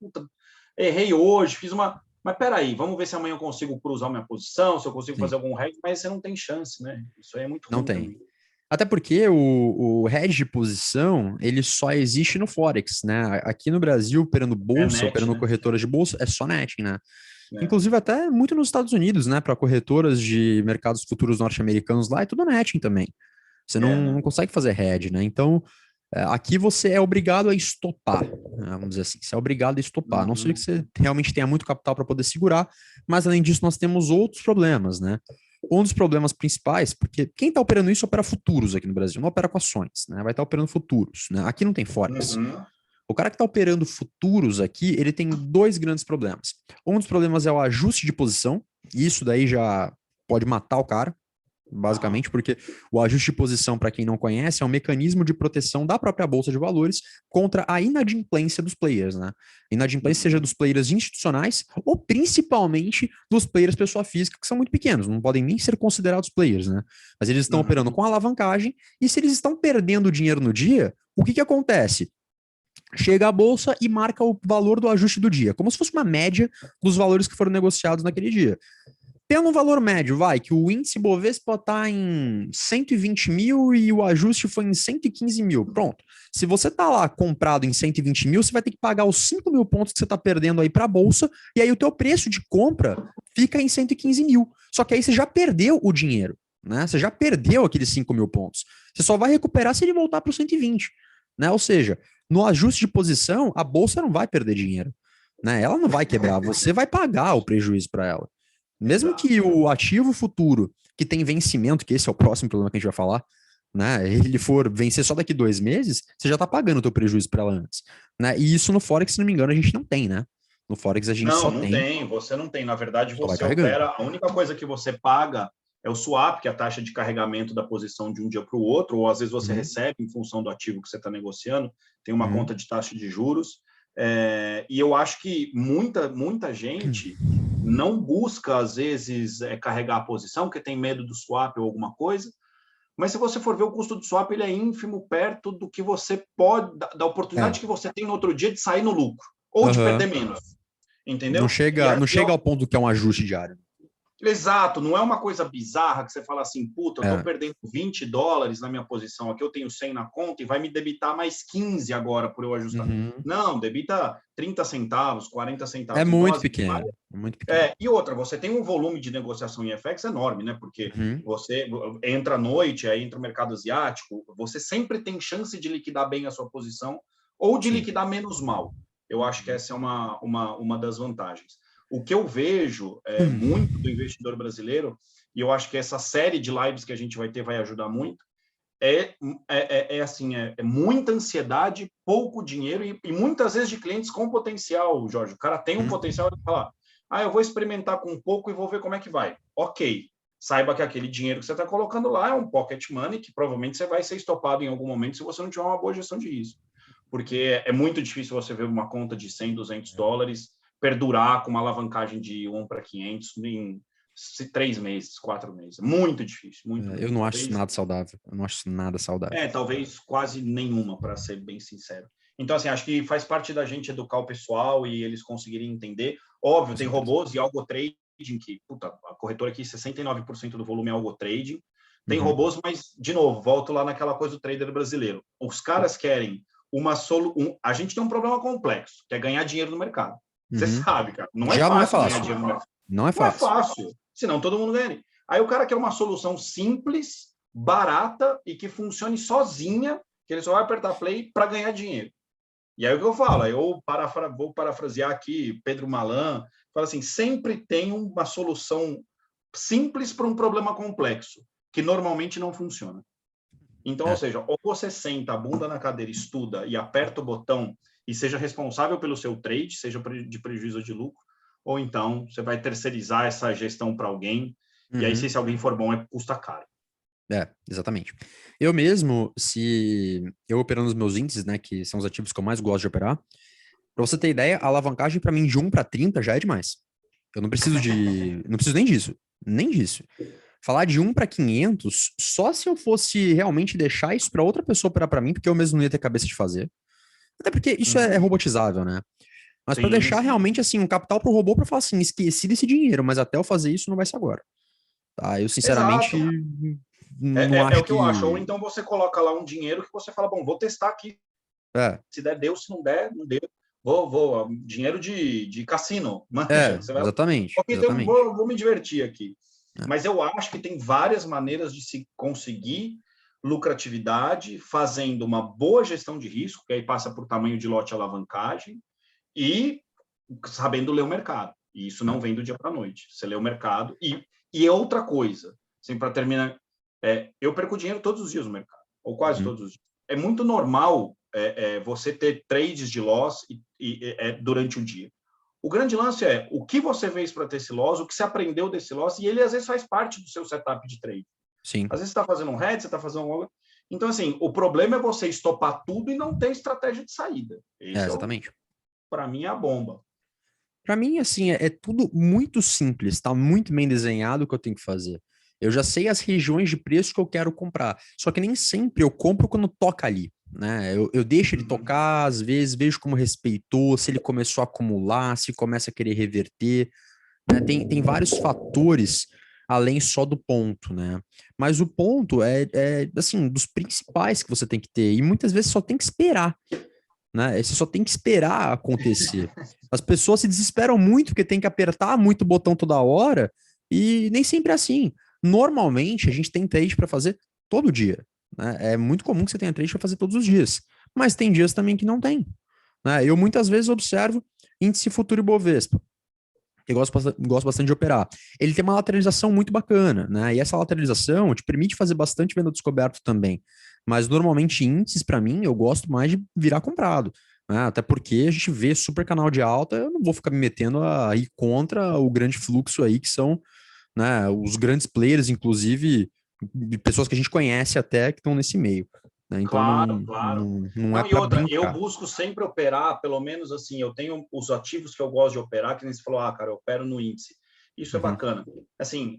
errei hoje, fiz uma... Mas peraí, vamos ver se amanhã eu consigo cruzar minha posição, se eu consigo fazer algum hedge, mas você não tem chance, né? Isso aí é muito ruim. Não tem. Também. Até porque o hedge de posição, ele só existe no Forex, né? Aqui no Brasil, operando bolsa, operando corretoras de bolsa, é só netting, né? Inclusive até muito nos Estados Unidos, né? Para corretoras de mercados futuros norte-americanos lá, é tudo netting também. Você não consegue fazer hedge, né? Então, aqui você é obrigado a estopar, né? Vamos dizer assim, você é obrigado a estopar. A não ser que você realmente tenha muito capital para poder segurar, mas além disso nós temos outros problemas, né? Um dos problemas principais, porque quem está operando isso opera futuros aqui no Brasil, não opera com ações, né? Vai estar operando futuros, né? Aqui não tem Forex. O cara que está operando futuros aqui, ele tem dois grandes problemas. Um dos problemas é o ajuste de posição, e isso daí já pode matar o cara, basicamente, porque o ajuste de posição, para quem não conhece, é um mecanismo de proteção da própria Bolsa de Valores contra a inadimplência dos players, né? Inadimplência seja dos players institucionais ou principalmente dos players pessoa física, que são muito pequenos, não podem nem ser considerados players, né? Mas eles estão operando com alavancagem, e se eles estão perdendo dinheiro no dia, o que acontece? Chega a bolsa e marca o valor do ajuste do dia, como se fosse uma média dos valores que foram negociados naquele dia. Tendo um valor médio, vai, que o índice Bovespa está em 120 mil e o ajuste foi em 115 mil. Pronto. Se você está lá comprado em 120 mil, você vai ter que pagar os 5 mil pontos que você está perdendo aí para a bolsa, e aí o teu preço de compra fica em 115 mil. Só que aí você já perdeu o dinheiro, né? Você já perdeu aqueles 5 mil pontos. Você só vai recuperar se ele voltar para o 120, né? Ou seja, no ajuste de posição, a bolsa não vai perder dinheiro, né? Ela não vai quebrar, você vai pagar o prejuízo para ela. Mesmo que o ativo futuro, que tem vencimento, que esse é o próximo problema que a gente vai falar, né? Ele for vencer só daqui 2 meses, você já está pagando o teu prejuízo para ela antes, né? E isso no Forex, se não me engano, a gente não tem, né? No Forex a gente só tem... Não tem, você não tem. Na verdade, você opera... A única coisa que você paga é o swap, que é a taxa de carregamento da posição de um dia para o outro, ou às vezes você recebe em função do ativo que você está negociando, tem uma conta de taxa de juros. E eu acho que muita gente não busca, às vezes, carregar a posição, porque tem medo do swap ou alguma coisa, mas se você for ver o custo do swap, ele é ínfimo perto do que você pode, da oportunidade que você tem no outro dia de sair no lucro, ou de perder menos, entendeu? Não chega ao ponto que é um ajuste diário. Exato, não é uma coisa bizarra que você fala assim, puta, eu tô perdendo $20 na minha posição aqui, eu tenho 100 na conta e vai me debitar mais 15 agora por eu ajustar. Não, debita 30 centavos, 40 centavos. É muito pequeno. É muito pequeno. E outra, você tem um volume de negociação em FX enorme, né? Porque você entra à noite, aí entra o mercado asiático, você sempre tem chance de liquidar bem a sua posição ou de liquidar menos mal. Eu acho que essa é uma das vantagens. O que eu vejo muito do investidor brasileiro, e eu acho que essa série de lives que a gente vai ter vai ajudar muito, assim, muita ansiedade, pouco dinheiro e muitas vezes de clientes com potencial, Jorge. O cara tem um potencial de falar, eu vou experimentar com um pouco e vou ver como é que vai. Ok, saiba que aquele dinheiro que você está colocando lá é um pocket money que provavelmente você vai ser estopado em algum momento se você não tiver uma boa gestão de risco. Porque é muito difícil você ver uma conta de 100, 200 dólares perdurar com uma alavancagem de 1 para 500 em 3 meses, 4 meses. Muito difícil. Muito, Eu não acho talvez, isso nada saudável. Eu não acho isso nada saudável. talvez quase nenhuma, para ser bem sincero. Então, assim, acho que faz parte da gente educar o pessoal e eles conseguirem entender. Óbvio, tem robôs e algo trading, que, a corretora aqui, 69% do volume é algo trading. Tem robôs, mas, de novo, volto lá naquela coisa do trader brasileiro. Os caras querem a gente tem um problema complexo, que é ganhar dinheiro no mercado. Você sabe, cara. Não é fácil ganhar dinheiro no mercado. Não é fácil. Não é fácil. Senão todo mundo ganha. Aí o cara quer uma solução simples, barata e que funcione sozinha, que ele só vai apertar play para ganhar dinheiro. E aí o que eu falo? Eu vou parafrasear aqui Pedro Malan, fala assim, sempre tem uma solução simples para um problema complexo, que normalmente não funciona. Então, ou seja, ou você senta a bunda na cadeira, estuda e aperta o botão e seja responsável pelo seu trade, seja de prejuízo ou de lucro, ou então você vai terceirizar essa gestão para alguém, e aí se esse alguém for bom, custa caro. Exatamente. Eu mesmo, se eu operando os meus índices, né, que são os ativos que eu mais gosto de operar, para você ter ideia, a alavancagem para mim de 1 para 30 já é demais. Eu não preciso nem disso, nem disso. Falar de 1 para 500, só se eu fosse realmente deixar isso para outra pessoa operar para mim, porque eu mesmo não ia ter cabeça de fazer. Até porque isso é robotizável, né? Mas para deixar realmente assim um capital para o robô para falar assim, esqueci desse dinheiro, mas até eu fazer isso não vai ser agora. Tá? Eu sinceramente não acho o que eu acho. Ou então você coloca lá um dinheiro que você fala, bom, vou testar aqui. Se der, deu. Se não der, não deu. Vou. Dinheiro de cassino. Manja. Você vai... Exatamente. Então, vou me divertir aqui. Mas eu acho que tem várias maneiras de se conseguir lucratividade fazendo uma boa gestão de risco, que aí passa por tamanho de lote e alavancagem, e sabendo ler o mercado. E isso não vem do dia para a noite. Você lê o mercado. E é outra coisa, assim, para terminar, eu perco dinheiro todos os dias no mercado, ou quase todos os dias. É muito normal você ter trades de loss durante o dia. O grande lance é o que você fez para ter esse loss, o que você aprendeu desse loss, e ele às vezes faz parte do seu setup de trade. Sim. Às vezes você está fazendo um head, você está fazendo um... Então, assim, o problema é você estopar tudo e não ter estratégia de saída. Exatamente. Para mim, é a bomba. Para mim, assim, é tudo muito simples, está muito bem desenhado o que eu tenho que fazer. Eu já sei as regiões de preço que eu quero comprar, só que nem sempre eu compro quando toca ali, né? Eu deixo ele tocar, às vezes vejo como respeitou, se ele começou a acumular, se começa a querer reverter, né? Tem vários fatores além só do ponto, né? Mas o ponto assim, dos principais que você tem que ter, e muitas vezes só tem que esperar, né? Você só tem que esperar acontecer. As pessoas se desesperam muito porque tem que apertar muito o botão toda hora e nem sempre é assim. Normalmente, a gente tem trade para fazer todo dia, né? É muito comum que você tenha trade para fazer todos os dias, mas tem dias também que não tem, né? Eu muitas vezes observo índice futuro Ibovespa, que eu gosto bastante de operar. Ele tem uma lateralização muito bacana, né? E essa lateralização te permite fazer bastante venda descoberto também. Mas normalmente índices, para mim, eu gosto mais de virar comprado. Né? Até porque a gente vê super canal de alta, eu não vou ficar me metendo a ir contra o grande fluxo aí, que são, né, os grandes players, inclusive pessoas que a gente conhece até que estão nesse meio. Né? Então claro. Não é para brincar. Eu busco sempre operar, pelo menos assim, eu tenho os ativos que eu gosto de operar, que nem você falou, cara, eu opero no índice. Isso é bacana. Assim,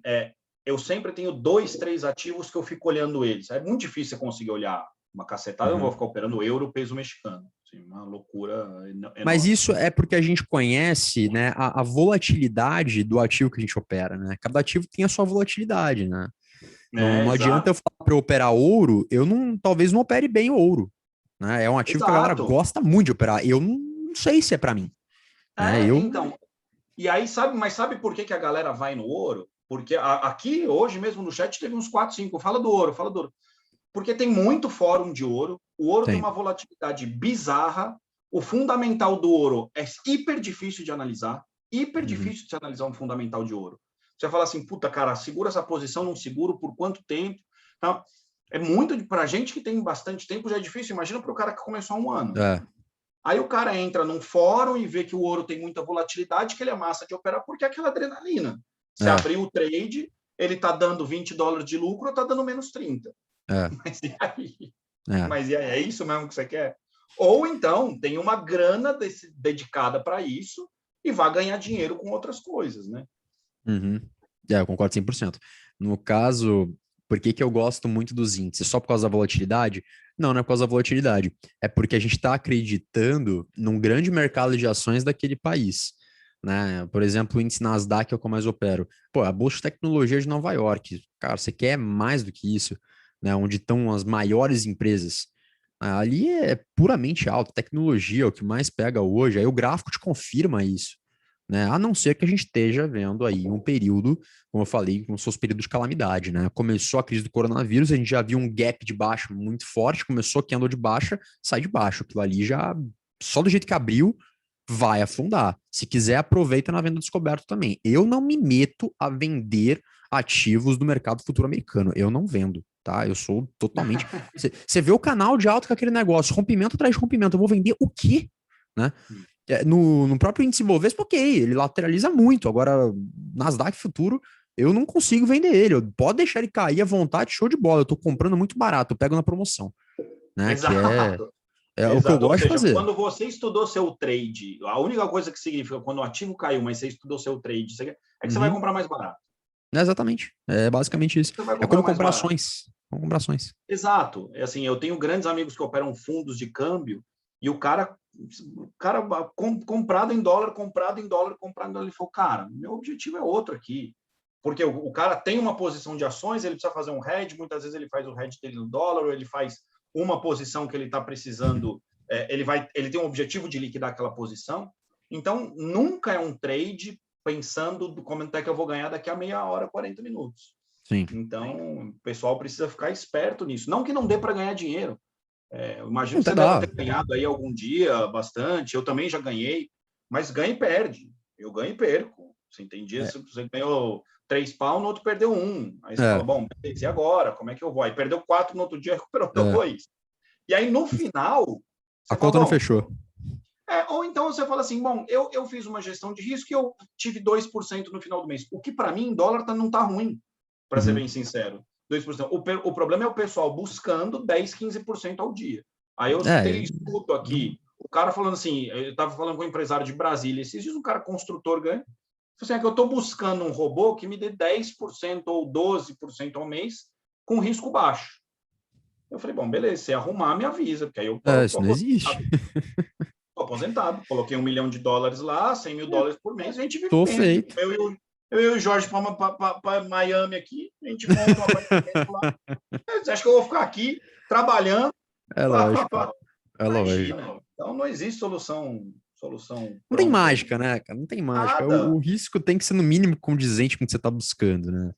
eu sempre tenho 2, 3 ativos que eu fico olhando eles. É muito difícil você conseguir olhar uma cacetada, eu não vou ficar operando euro, peso mexicano. Assim, uma loucura enorme. Mas isso é porque a gente conhece, né, a volatilidade do ativo que a gente opera, né? Cada ativo tem a sua volatilidade, né? Não adianta eu falar para eu operar ouro, eu talvez não opere bem o ouro. Né? É um ativo que a galera gosta muito de operar. Eu não sei se é para mim. Né? Então, e aí sabe por que a galera vai no ouro? Porque aqui, hoje mesmo no chat, teve uns 4, 5. Fala do ouro. Porque tem muito fórum de ouro. O ouro tem uma volatilidade bizarra. O fundamental do ouro é hiper difícil de analisar. hiper difícil de se analisar um fundamental de ouro. Você vai falar assim, puta, cara, segura essa posição, não seguro, por quanto tempo? Então, é muito, para gente que tem bastante tempo, já é difícil. Imagina para o cara que começou há um ano. Aí o cara entra num fórum e vê que o ouro tem muita volatilidade, que ele é massa de operar, porque é aquela adrenalina. Você abriu o trade, ele está dando $20 de lucro, está dando menos 30. Mas e aí? Mas e aí? É isso mesmo que você quer? Ou então, tem uma grana dedicada para isso e vai ganhar dinheiro com outras coisas, né? Eu concordo 100%. No caso, por que eu gosto muito dos índices? Só por causa da volatilidade? Não, não é por causa da volatilidade. É porque a gente está acreditando num grande mercado de ações daquele país. Né? Por exemplo, o índice Nasdaq é o que eu mais opero. Pô, a Bolsa de Tecnologia de Nova York. Cara, você quer mais do que isso? Né? Onde estão as maiores empresas. Ali é puramente alto. Tecnologia é o que mais pega hoje. Aí o gráfico te confirma isso. Né? A não ser que a gente esteja vendo aí um período, como eu falei, como se fosse período de calamidade, né? Começou a crise do coronavírus, a gente já viu um gap de baixa muito forte, começou que andou de baixa, sai de baixo. Aquilo ali já, só do jeito que abriu, vai afundar. Se quiser, aproveita na venda descoberto também. Eu não me meto a vender ativos do mercado futuro americano. Eu não vendo, tá? Eu sou totalmente... Você vê o canal de alta com aquele negócio, rompimento atrás de rompimento, eu vou vender o quê? Né? No próprio índice Bovespa, ok, ele lateraliza muito. Agora, Nasdaq futuro, eu não consigo vender ele. Pode deixar ele cair à vontade, show de bola. Eu tô comprando muito barato, eu pego na promoção. Né? Exato. Que é o que eu gosto de fazer. Quando você estudou seu trade, a única coisa que significa quando o ativo caiu, mas você estudou seu trade, é que você vai comprar mais barato. Exatamente. É basicamente isso. É como comprar ações. Como comprar ações. Exato. É assim, eu tenho grandes amigos que operam fundos de câmbio e o cara comprado em dólar, comprado em dólar. Ele falou, cara, meu objetivo é outro aqui. Porque o cara tem uma posição de ações, ele precisa fazer um hedge, muitas vezes ele faz o hedge dele no dólar, ou ele faz uma posição que ele está precisando, ele tem um objetivo de liquidar aquela posição. Então, nunca é um trade pensando como é que eu vou ganhar daqui a meia hora, 40 minutos. Sim. Então, o pessoal precisa ficar esperto nisso. Não que não dê para ganhar dinheiro. Imagino que você deve ter ganhado aí algum dia bastante. Eu também já ganhei, mas ganha e perde. Eu ganho e perco. Você entendia? Se você ganhou 3 pau, no outro perdeu 1. Aí você fala, bom, beleza, e agora? Como é que eu vou? Aí perdeu 4 no outro dia, recuperou 2. E aí, no final... A conta não fechou. Ou então você fala assim, bom, eu fiz uma gestão de risco e eu tive 2% no final do mês. O que, para mim, em dólar não está ruim, para ser bem sincero. 2%. O problema é o pessoal buscando 10%, 15% ao dia. Aí eu escuto aqui, o cara falando assim, eu estava falando com um empresário de Brasília, esses dias um cara construtor ganha, assim, que eu estou buscando um robô que me dê 10% ou 12% ao mês com risco baixo. Eu falei, bom, beleza, se arrumar, me avisa, porque aí eu isso não existe. Estou aposentado, coloquei $1 milhão lá, $100 mil por mês, a gente vive Tô bem. feito. Eu e o Jorge fomos para Miami aqui, a gente monta um apartamento lá. Você acha que eu vou ficar aqui trabalhando? É lógico. É lógico. Então não existe solução. Não tem mágica, né, cara? Não tem mágica. O risco tem que ser no mínimo condizente com o que você está buscando, né?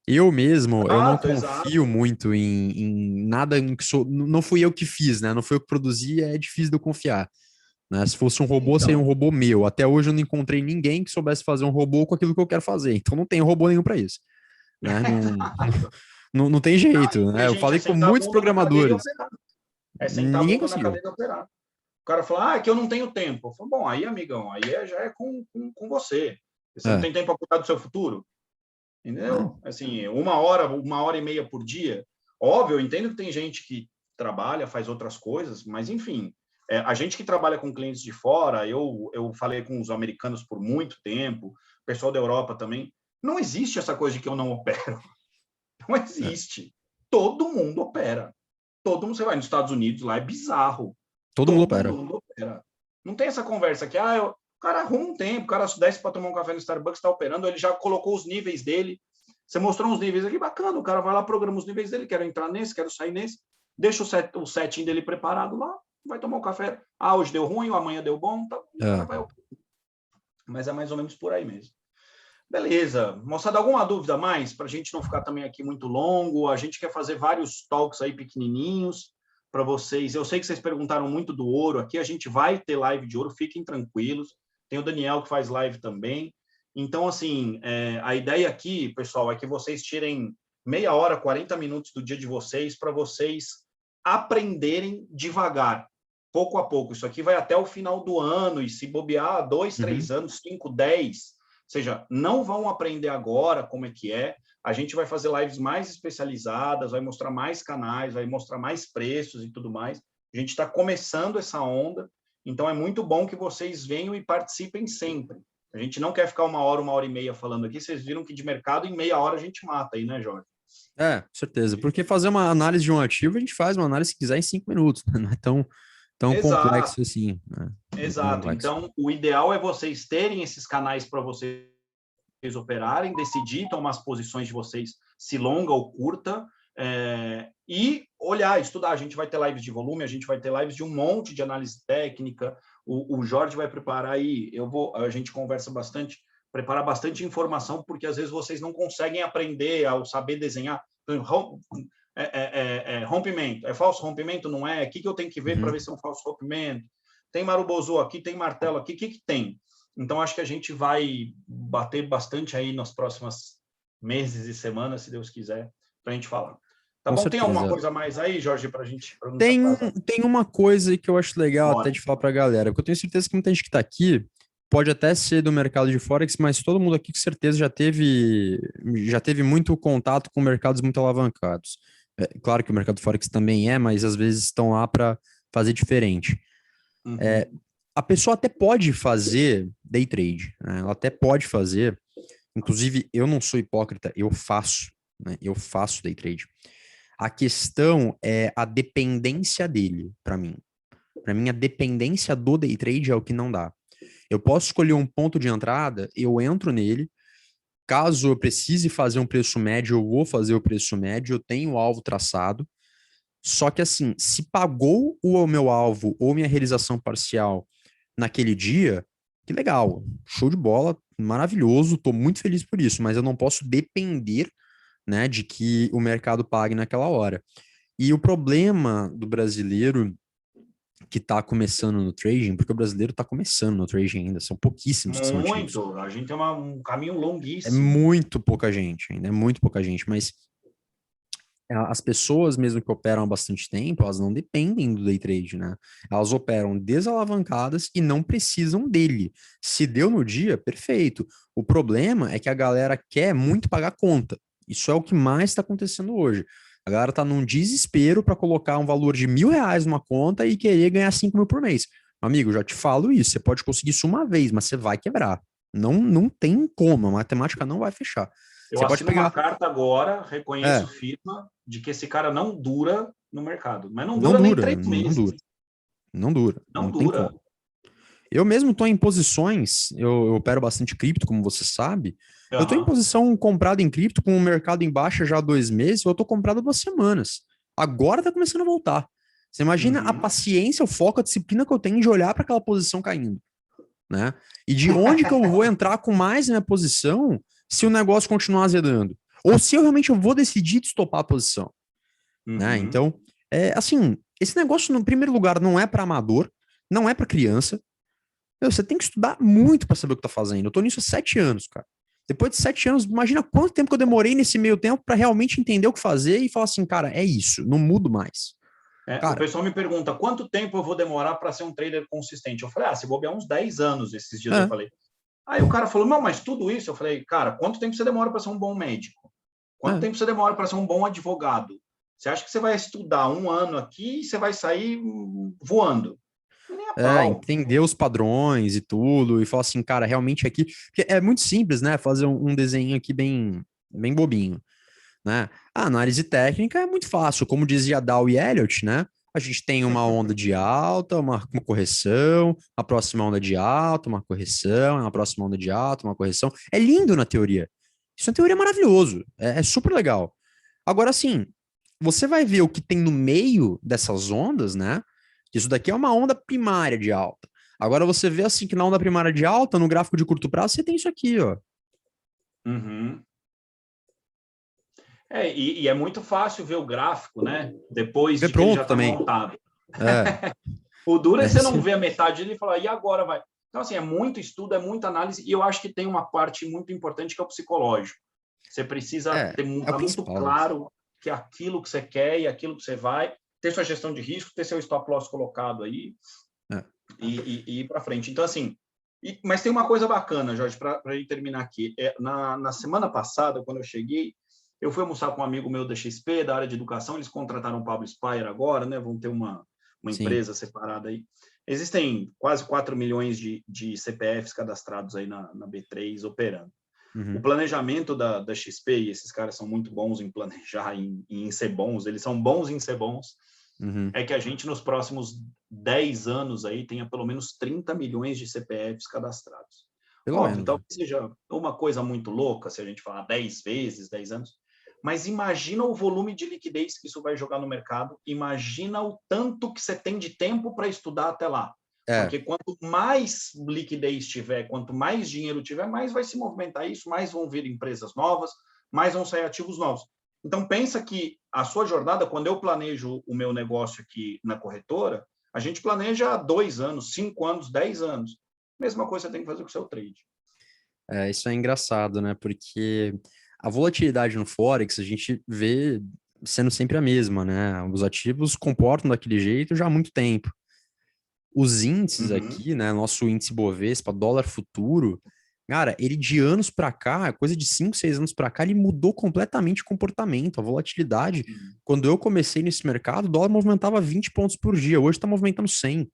Eu mesmo, eu não confio muito em nada que não fui eu que fiz, né? Não foi eu que produzi, é difícil de eu confiar. Né? Se fosse um robô, seria um robô meu. Até hoje eu não encontrei ninguém que soubesse fazer um robô com aquilo que eu quero fazer. Então não tem robô nenhum para isso. Né? Não tem jeito. Né? Eu falei com muitos programadores. Ninguém conseguiu. O cara falou, que eu não tenho tempo. Eu falo, bom, aí, amigão, aí já é com você. Você não tem tempo para cuidar do seu futuro? Entendeu? Assim, uma hora e meia por dia. Óbvio, eu entendo que tem gente que trabalha, faz outras coisas, mas, enfim, a gente que trabalha com clientes de fora, eu falei com os americanos por muito tempo, o pessoal da Europa também, não existe essa coisa de que eu não opero. Não existe. Todo mundo opera. Todo mundo, você vai nos Estados Unidos, lá é bizarro. Todo mundo opera. Não tem essa conversa que, o cara arruma um tempo, o cara desce para tomar um café no Starbucks, está operando, ele já colocou os níveis dele. Você mostrou uns níveis aqui, bacana, o cara vai lá, programa os níveis dele, quero entrar nesse, quero sair nesse, deixa o setting dele preparado lá, vai tomar um café. Hoje deu ruim, amanhã deu bom, tá, o cara vai. Mas é mais ou menos por aí mesmo. Beleza. Moçada, alguma dúvida mais? Para a gente não ficar também aqui muito longo, a gente quer fazer vários talks aí pequenininhos para vocês. Eu sei que vocês perguntaram muito do ouro aqui, a gente vai ter live de ouro, fiquem tranquilos. tem o Daniel que faz live também. Então, assim, a ideia aqui, pessoal, é que vocês tirem meia hora, 40 minutos do dia de vocês para vocês aprenderem devagar, pouco a pouco. Isso aqui vai até o final do ano, e se bobear 2, 3 anos, 5, 10. Ou seja, não vão aprender agora como é que é. A gente vai fazer lives mais especializadas, vai mostrar mais canais, vai mostrar mais preços e tudo mais. A gente está começando essa onda, então é muito bom que vocês venham e participem sempre. A gente não quer ficar 1 hora e meia falando aqui. Vocês viram que de mercado em meia hora a gente mata aí, né, Jorge? Com certeza. Porque fazer uma análise de um ativo, a gente faz uma análise, se quiser, em 5 minutos. Né? Não é tão complexo assim. Né? Exato. Então, o ideal é vocês terem esses canais para vocês operarem, decidir tomar as posições de vocês, se longa ou curta, e olhar, estudar. A gente vai ter lives de volume, a gente vai ter lives de um monte de análise técnica. O Jorge vai preparar aí, a gente conversa bastante, preparar bastante informação, porque às vezes vocês não conseguem aprender ao saber desenhar. Rompimento, é falso rompimento? Não é? O que eu tenho que ver para ver se é um falso rompimento? Tem marubozu aqui, tem martelo aqui, o que tem? Então, acho que a gente vai bater bastante aí nas próximas meses e semanas, se Deus quiser, para a gente falar. Tá Com bom? certeza. Tem alguma coisa mais aí, Jorge, para a gente... Tem uma coisa que eu acho legal até de falar para a galera, porque eu tenho certeza que muita gente que está aqui pode até ser do mercado de Forex, mas todo mundo aqui com certeza já teve muito contato com mercados muito alavancados. Claro que o mercado de Forex também mas às vezes estão lá para fazer diferente. A pessoa até pode fazer day trade, né? Ela até pode fazer, inclusive eu não sou hipócrita, eu faço, né? Eu faço day trade. A questão é a dependência dele, para mim. Para mim, a dependência do day trade é o que não dá. Eu posso escolher um ponto de entrada, eu entro nele. Caso eu precise fazer um preço médio, eu vou fazer o preço médio, eu tenho o alvo traçado. Só que assim, se pagou o meu alvo ou minha realização parcial naquele dia, que legal, show de bola, maravilhoso, estou muito feliz por isso, mas eu não posso depender, né, de que o mercado pague naquela hora. E o problema do brasileiro que está começando no trading, porque o brasileiro está começando no trading ainda, são pouquíssimos que são ativos. Muito, a gente tem um caminho longuíssimo. É muito pouca gente ainda, é muito pouca gente, mas as pessoas mesmo que operam há bastante tempo, elas não dependem do day trade, né? Elas operam desalavancadas e não precisam dele. Se deu no dia, perfeito. O problema é que a galera quer muito pagar conta. Isso é o que mais está acontecendo hoje. A galera tá num desespero para colocar um valor de R$1.000 numa conta e querer ganhar 5 mil por mês. Amigo, já te falo isso, você pode conseguir isso uma vez, mas você vai quebrar. Não tem como, a matemática não vai fechar. Eu você assino pode pegar uma carta agora, reconheço firma de que esse cara não dura no mercado. Mas não dura nem 3 meses. Não dura. Não dura. Tem como. Eu mesmo estou em posições, eu opero bastante cripto, como você sabe. Eu estou em posição comprada em cripto com o mercado em baixa já há 2 meses, eu estou comprado há 2 semanas. Agora está começando a voltar. Você imagina a paciência, o foco, a disciplina que eu tenho de olhar para aquela posição caindo, né? E de onde que eu vou entrar com mais na minha posição se o negócio continuar azedando? Ou se eu realmente vou decidir de estopar a posição, né? Então, assim, esse negócio, no primeiro lugar, não é para amador, não é para criança. Você tem que estudar muito para saber o que tá fazendo. Eu tô nisso há 7 anos, cara. Depois de 7 anos, imagina quanto tempo que eu demorei nesse meio tempo para realmente entender o que fazer e falar assim, cara, é isso, não mudo mais. Cara, o pessoal me pergunta, quanto tempo eu vou demorar para ser um trader consistente? Eu falei, se bobear uns 10 anos esses dias, eu falei. Aí o cara falou, não, mas tudo isso? Eu falei, cara, quanto tempo você demora para ser um bom médico? Quanto tempo você demora para ser um bom advogado? Você acha que você vai estudar 1 ano aqui e você vai sair voando? Entender os padrões e tudo, e falar assim, cara, realmente aqui... Porque é muito simples, né? Fazer um desenho aqui bem bobinho, né? A análise técnica é muito fácil, como dizia Dow e Elliott, né? A gente tem uma onda de alta, uma correção, a próxima onda de alta, uma correção, a próxima onda de alta, uma correção. É lindo na teoria. Isso na teoria é maravilhoso, é super legal. Agora, assim, você vai ver o que tem no meio dessas ondas, né? Isso daqui é uma onda primária de alta. Agora você vê assim que na onda primária de alta, no gráfico de curto prazo, você tem isso aqui, ó. E é muito fácil ver o gráfico, né? Depois de que pronto ele já está também. montado. O duro é você não ver a metade dele e falar, e agora vai? Então, assim, é muito estudo, é muita análise, e eu acho que tem uma parte muito importante que é o psicológico. Você precisa É o estar muito principal. claro que é aquilo que você quer e aquilo que você vai, ter sua gestão de risco, ter seu stop loss colocado aí e ir para frente. Então, assim, mas tem uma coisa bacana, Jorge, para ir terminar aqui. Na semana passada, quando eu cheguei, eu fui almoçar com um amigo meu da XP, da área de educação, eles contrataram o Pablo Spire agora, né? Vão ter uma empresa separada aí. Existem quase 4 milhões de CPFs cadastrados aí na B3 operando. O planejamento da XP, e esses caras são muito bons em planejar, em ser bons, eles são bons em ser bons, é que a gente, nos próximos 10 anos, aí, tenha pelo menos 30 milhões de CPFs cadastrados. Pelo Óbvio, menos. talvez seja uma coisa muito louca, se a gente falar 10 vezes, 10 anos, mas imagina o volume de liquidez que isso vai jogar no mercado, imagina o tanto que você tem de tempo para estudar até lá. Porque quanto mais liquidez tiver, quanto mais dinheiro tiver, mais vai se movimentar isso, mais vão vir empresas novas, mais vão sair ativos novos. Então, pensa que a sua jornada, quando eu planejo o meu negócio aqui na corretora, a gente planeja 2 anos, 5 anos, 10 anos. Mesma coisa você tem que fazer com o seu trade. Isso é engraçado, né? Porque a volatilidade no Forex a gente vê sendo sempre a mesma, né? Os ativos comportam daquele jeito já há muito tempo. Os índices aqui, né? Nosso índice Bovespa, dólar futuro, cara, ele de anos para cá, coisa de 5, 6 anos para cá, ele mudou completamente o comportamento, a volatilidade. Quando eu comecei nesse mercado, o dólar movimentava 20 pontos por dia, hoje está movimentando 100,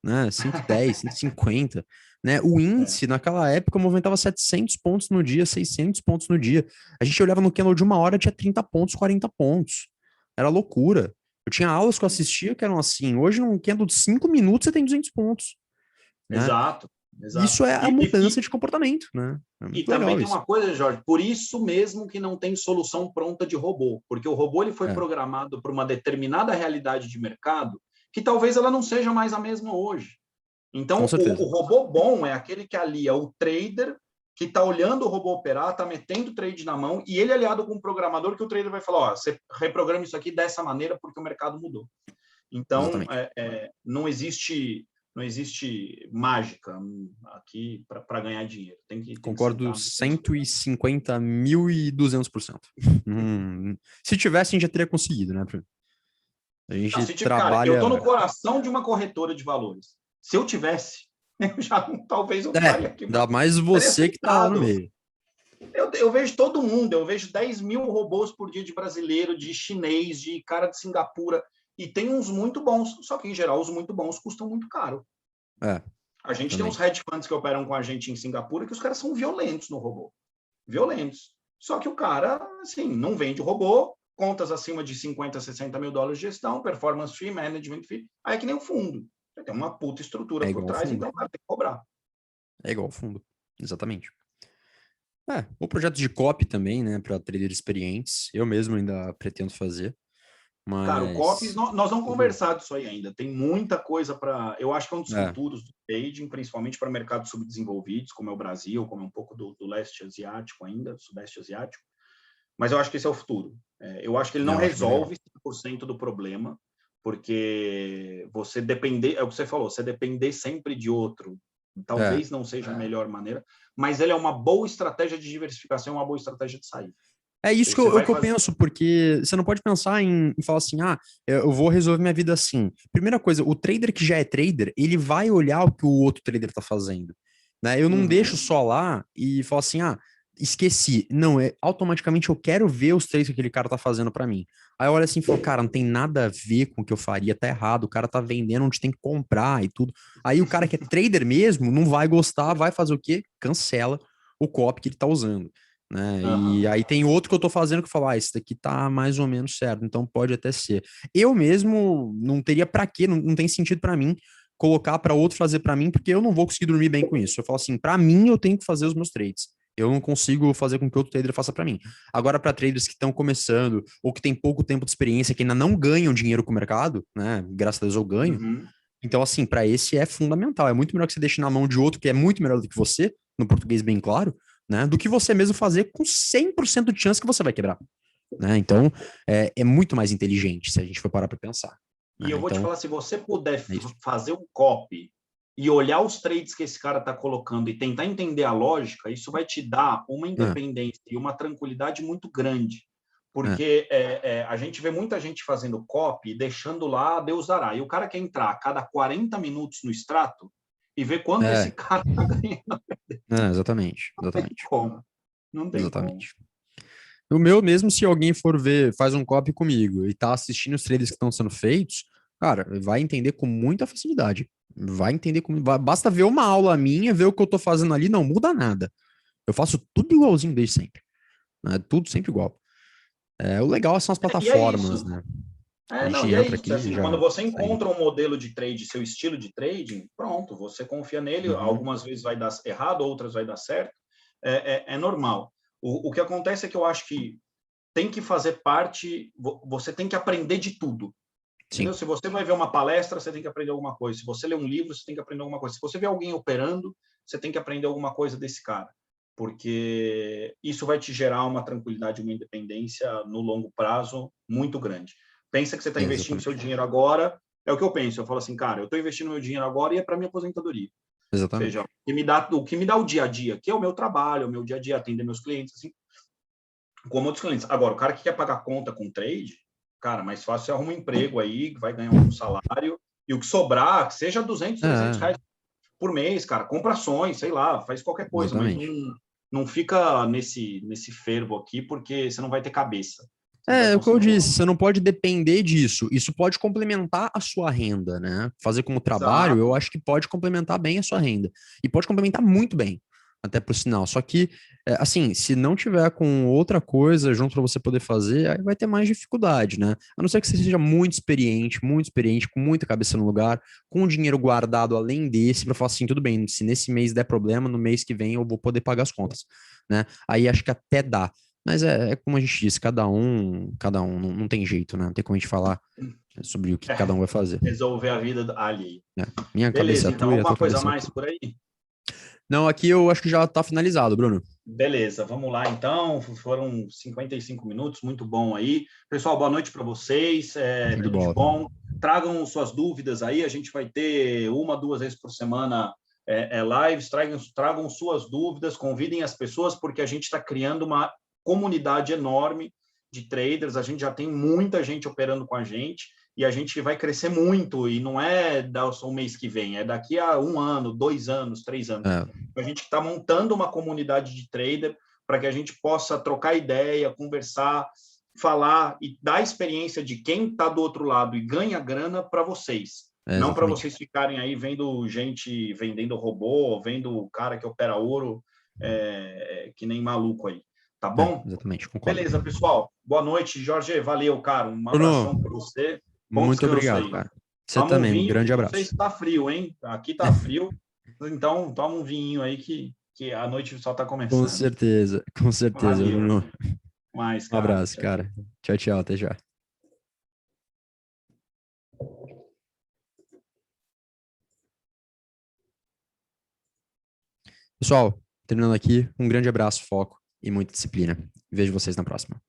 né? 110, 150, né? O índice, naquela época, movimentava 700 pontos no dia, 600 pontos no dia. A gente olhava no candle de uma hora, tinha 30 pontos, 40 pontos. Era loucura. Eu tinha aulas que eu assistia que eram assim, hoje num candle de 5 minutos você tem 200 pontos, né? Exato. Isso é a mudança de comportamento, né? É muito também legal tem isso. uma coisa, Jorge, por isso mesmo que não tem solução pronta de robô, porque o robô ele foi programado para uma determinada realidade de mercado que talvez ela não seja mais a mesma hoje. Então, o robô bom é aquele que alia o trader que está olhando o robô operar, está metendo o trade na mão, e ele aliado com um programador que o trader vai falar, você reprograma isso aqui dessa maneira porque o mercado mudou. Então, não existe mágica aqui para ganhar dinheiro. Tem que Concordo 150.200%. Se tivesse, a gente já teria conseguido, né? A gente trabalha... Cara, eu estou no coração de uma corretora de valores. Se eu tivesse, eu já talvez eu estaria aqui. Ainda mais você que está lá no meio. Eu vejo todo mundo, eu vejo 10 mil robôs por dia de brasileiro, de chinês, de cara de Singapura, e tem uns muito bons, só que em geral os muito bons custam muito caro. A gente tem uns hedge funds que operam com a gente em Singapura que os caras são violentos no robô. Violentos. Só que o cara, assim, não vende o robô, contas acima de 50, 60 mil dólares de gestão, performance fee, management fee, aí é que nem o fundo. Tem uma puta estrutura por trás, então o cara tem que cobrar. É igual o fundo, exatamente. O projeto de copy também, né, para traders experientes, eu mesmo ainda pretendo fazer. Mas... Cara, o COPs, nós vamos conversar disso aí ainda. Tem muita coisa para... Eu acho que é um dos futuros do trading, principalmente para mercados subdesenvolvidos, como é o Brasil, como é um pouco do leste asiático ainda, sudeste asiático. Mas eu acho que esse é o futuro. Eu acho que ele não resolve 100% do problema, porque você depender... É o que você falou, você depender sempre de outro, talvez não seja a melhor maneira, mas ele é uma boa estratégia de diversificação, uma boa estratégia de saída. É isso que eu penso, porque você não pode pensar em falar assim, eu vou resolver minha vida assim. Primeira coisa, o trader que já é trader, ele vai olhar o que o outro trader tá fazendo, né? Eu não deixo só lá e falar assim, esqueci. Não, automaticamente eu quero ver os trades que aquele cara tá fazendo para mim. Aí eu olho assim e falo, cara, não tem nada a ver com o que eu faria, tá errado, o cara tá vendendo onde tem que comprar e tudo. Aí o cara que é trader mesmo não vai gostar, vai fazer o quê? Cancela o copy que ele tá usando. Né? E aí tem outro que eu tô fazendo que fala, esse daqui tá mais ou menos certo, então pode até ser. Eu mesmo não teria para quê, não tem sentido para mim colocar para outro fazer para mim, porque eu não vou conseguir dormir bem com isso. Eu falo assim, para mim eu tenho que fazer os meus trades. Eu não consigo fazer com que outro trader faça para mim. Agora, para traders que estão começando ou que têm pouco tempo de experiência, que ainda não ganham dinheiro com o mercado, né? Graças a Deus eu ganho. Então, assim, para esse é fundamental. É muito melhor que você deixe na mão de outro que é muito melhor do que você, no português bem claro, né, do que você mesmo fazer com 100% de chance que você vai quebrar. Né? Então, é muito mais inteligente se a gente for parar para pensar. E eu vou te falar, se você puder fazer um copy e olhar os trades que esse cara está colocando e tentar entender a lógica, isso vai te dar uma independência e uma tranquilidade muito grande. Porque a gente vê muita gente fazendo copy e deixando lá, Deus dará. E o cara quer entrar a cada 40 minutos no extrato e ver quanto esse cara está ganhando. Exatamente. Não tem como. Não tem como. O meu, mesmo se alguém for ver, faz um copy comigo e tá assistindo os trailers que estão sendo feitos, cara, vai entender com muita facilidade. Vai entender como. Basta ver uma aula minha, ver o que eu tô fazendo ali, não muda nada. Eu faço tudo igualzinho desde sempre. Né? Tudo sempre igual. O legal são as plataformas, né? A gente entra aqui assim, já quando você encontra segue. um modelo de trade, seu estilo de trading, pronto, você confia nele, algumas vezes vai dar errado, outras vai dar certo, é normal. O que acontece é que eu acho que tem que fazer parte, você tem que aprender de tudo. Entendeu? Se você vai ver uma palestra, você tem que aprender alguma coisa. Se você lê um livro, você tem que aprender alguma coisa. Se você vê alguém operando, você tem que aprender alguma coisa desse cara. Porque isso vai te gerar uma tranquilidade, uma independência no longo prazo muito grande. Pensa que você está investindo seu dinheiro agora, é o que eu penso. Eu falo assim, cara, eu estou investindo meu dinheiro agora e é para minha aposentadoria. Exatamente. Ou seja, o que me dá o dia a dia, que é o meu trabalho, é o meu dia a dia, atender meus clientes, assim, como outros clientes. Agora, o cara que quer pagar conta com trade, cara, mais fácil é arrumar um emprego aí, vai ganhar um salário, e o que sobrar, que seja 200, 300 reais por mês, cara, compra ações, sei lá, faz qualquer coisa, Exatamente. mas não fica nesse fervo aqui, porque você não vai ter cabeça. É o que eu disse, você não pode depender disso. Isso pode complementar a sua renda, né? Fazer como trabalho, eu acho que pode complementar bem a sua renda. E pode complementar muito bem, até por sinal. Só que, assim, se não tiver com outra coisa junto para você poder fazer, aí vai ter mais dificuldade, né? A não ser que você seja muito experiente, com muita cabeça no lugar, com o dinheiro guardado além desse, para falar assim, tudo bem, se nesse mês der problema, no mês que vem eu vou poder pagar as contas, né? Aí acho que até dá. Mas é como a gente disse, não tem jeito, né? Não tem como a gente falar sobre o que cada um vai fazer. Resolver a vida alheia. Minha cabeça Beleza, é a então, tua e a alguma tua coisa a cabeça é a mais tua. por aí? Não, aqui eu acho que já tá finalizado, Bruno. Beleza, vamos lá então. Foram 55 minutos, muito bom aí. Pessoal, boa noite para vocês. Tudo de bom. Tragam suas dúvidas aí. A gente vai ter 1, 2 vezes por semana lives. Tragam suas dúvidas, convidem as pessoas, porque a gente está criando uma comunidade enorme de traders. A gente já tem muita gente operando com a gente e a gente vai crescer muito. E não é o mês que vem, é daqui a 1 ano, 2 anos, 3 anos. A gente está montando uma comunidade de trader para que a gente possa trocar ideia, conversar, falar e dar a experiência de quem está do outro lado e ganha grana para vocês. Não para vocês ficarem aí vendo gente vendendo robô, vendo o cara que opera ouro, que nem maluco aí. Tá bom? Exatamente, concordo. Beleza, pessoal. Boa noite, Jorge. Valeu, cara. Um abração para você. Bom muito descanso obrigado, aí. cara. Você Toma também, um vinho. grande Não abraço. sei se tá frio, hein? Aqui tá frio. Então, toma um vinho aí que a noite só tá começando. Com certeza, Valeu. Bruno. Mais, Um abraço, cara. Tchau, tchau, até já. Pessoal, terminando aqui, um grande abraço, foco e muita disciplina. Vejo vocês na próxima.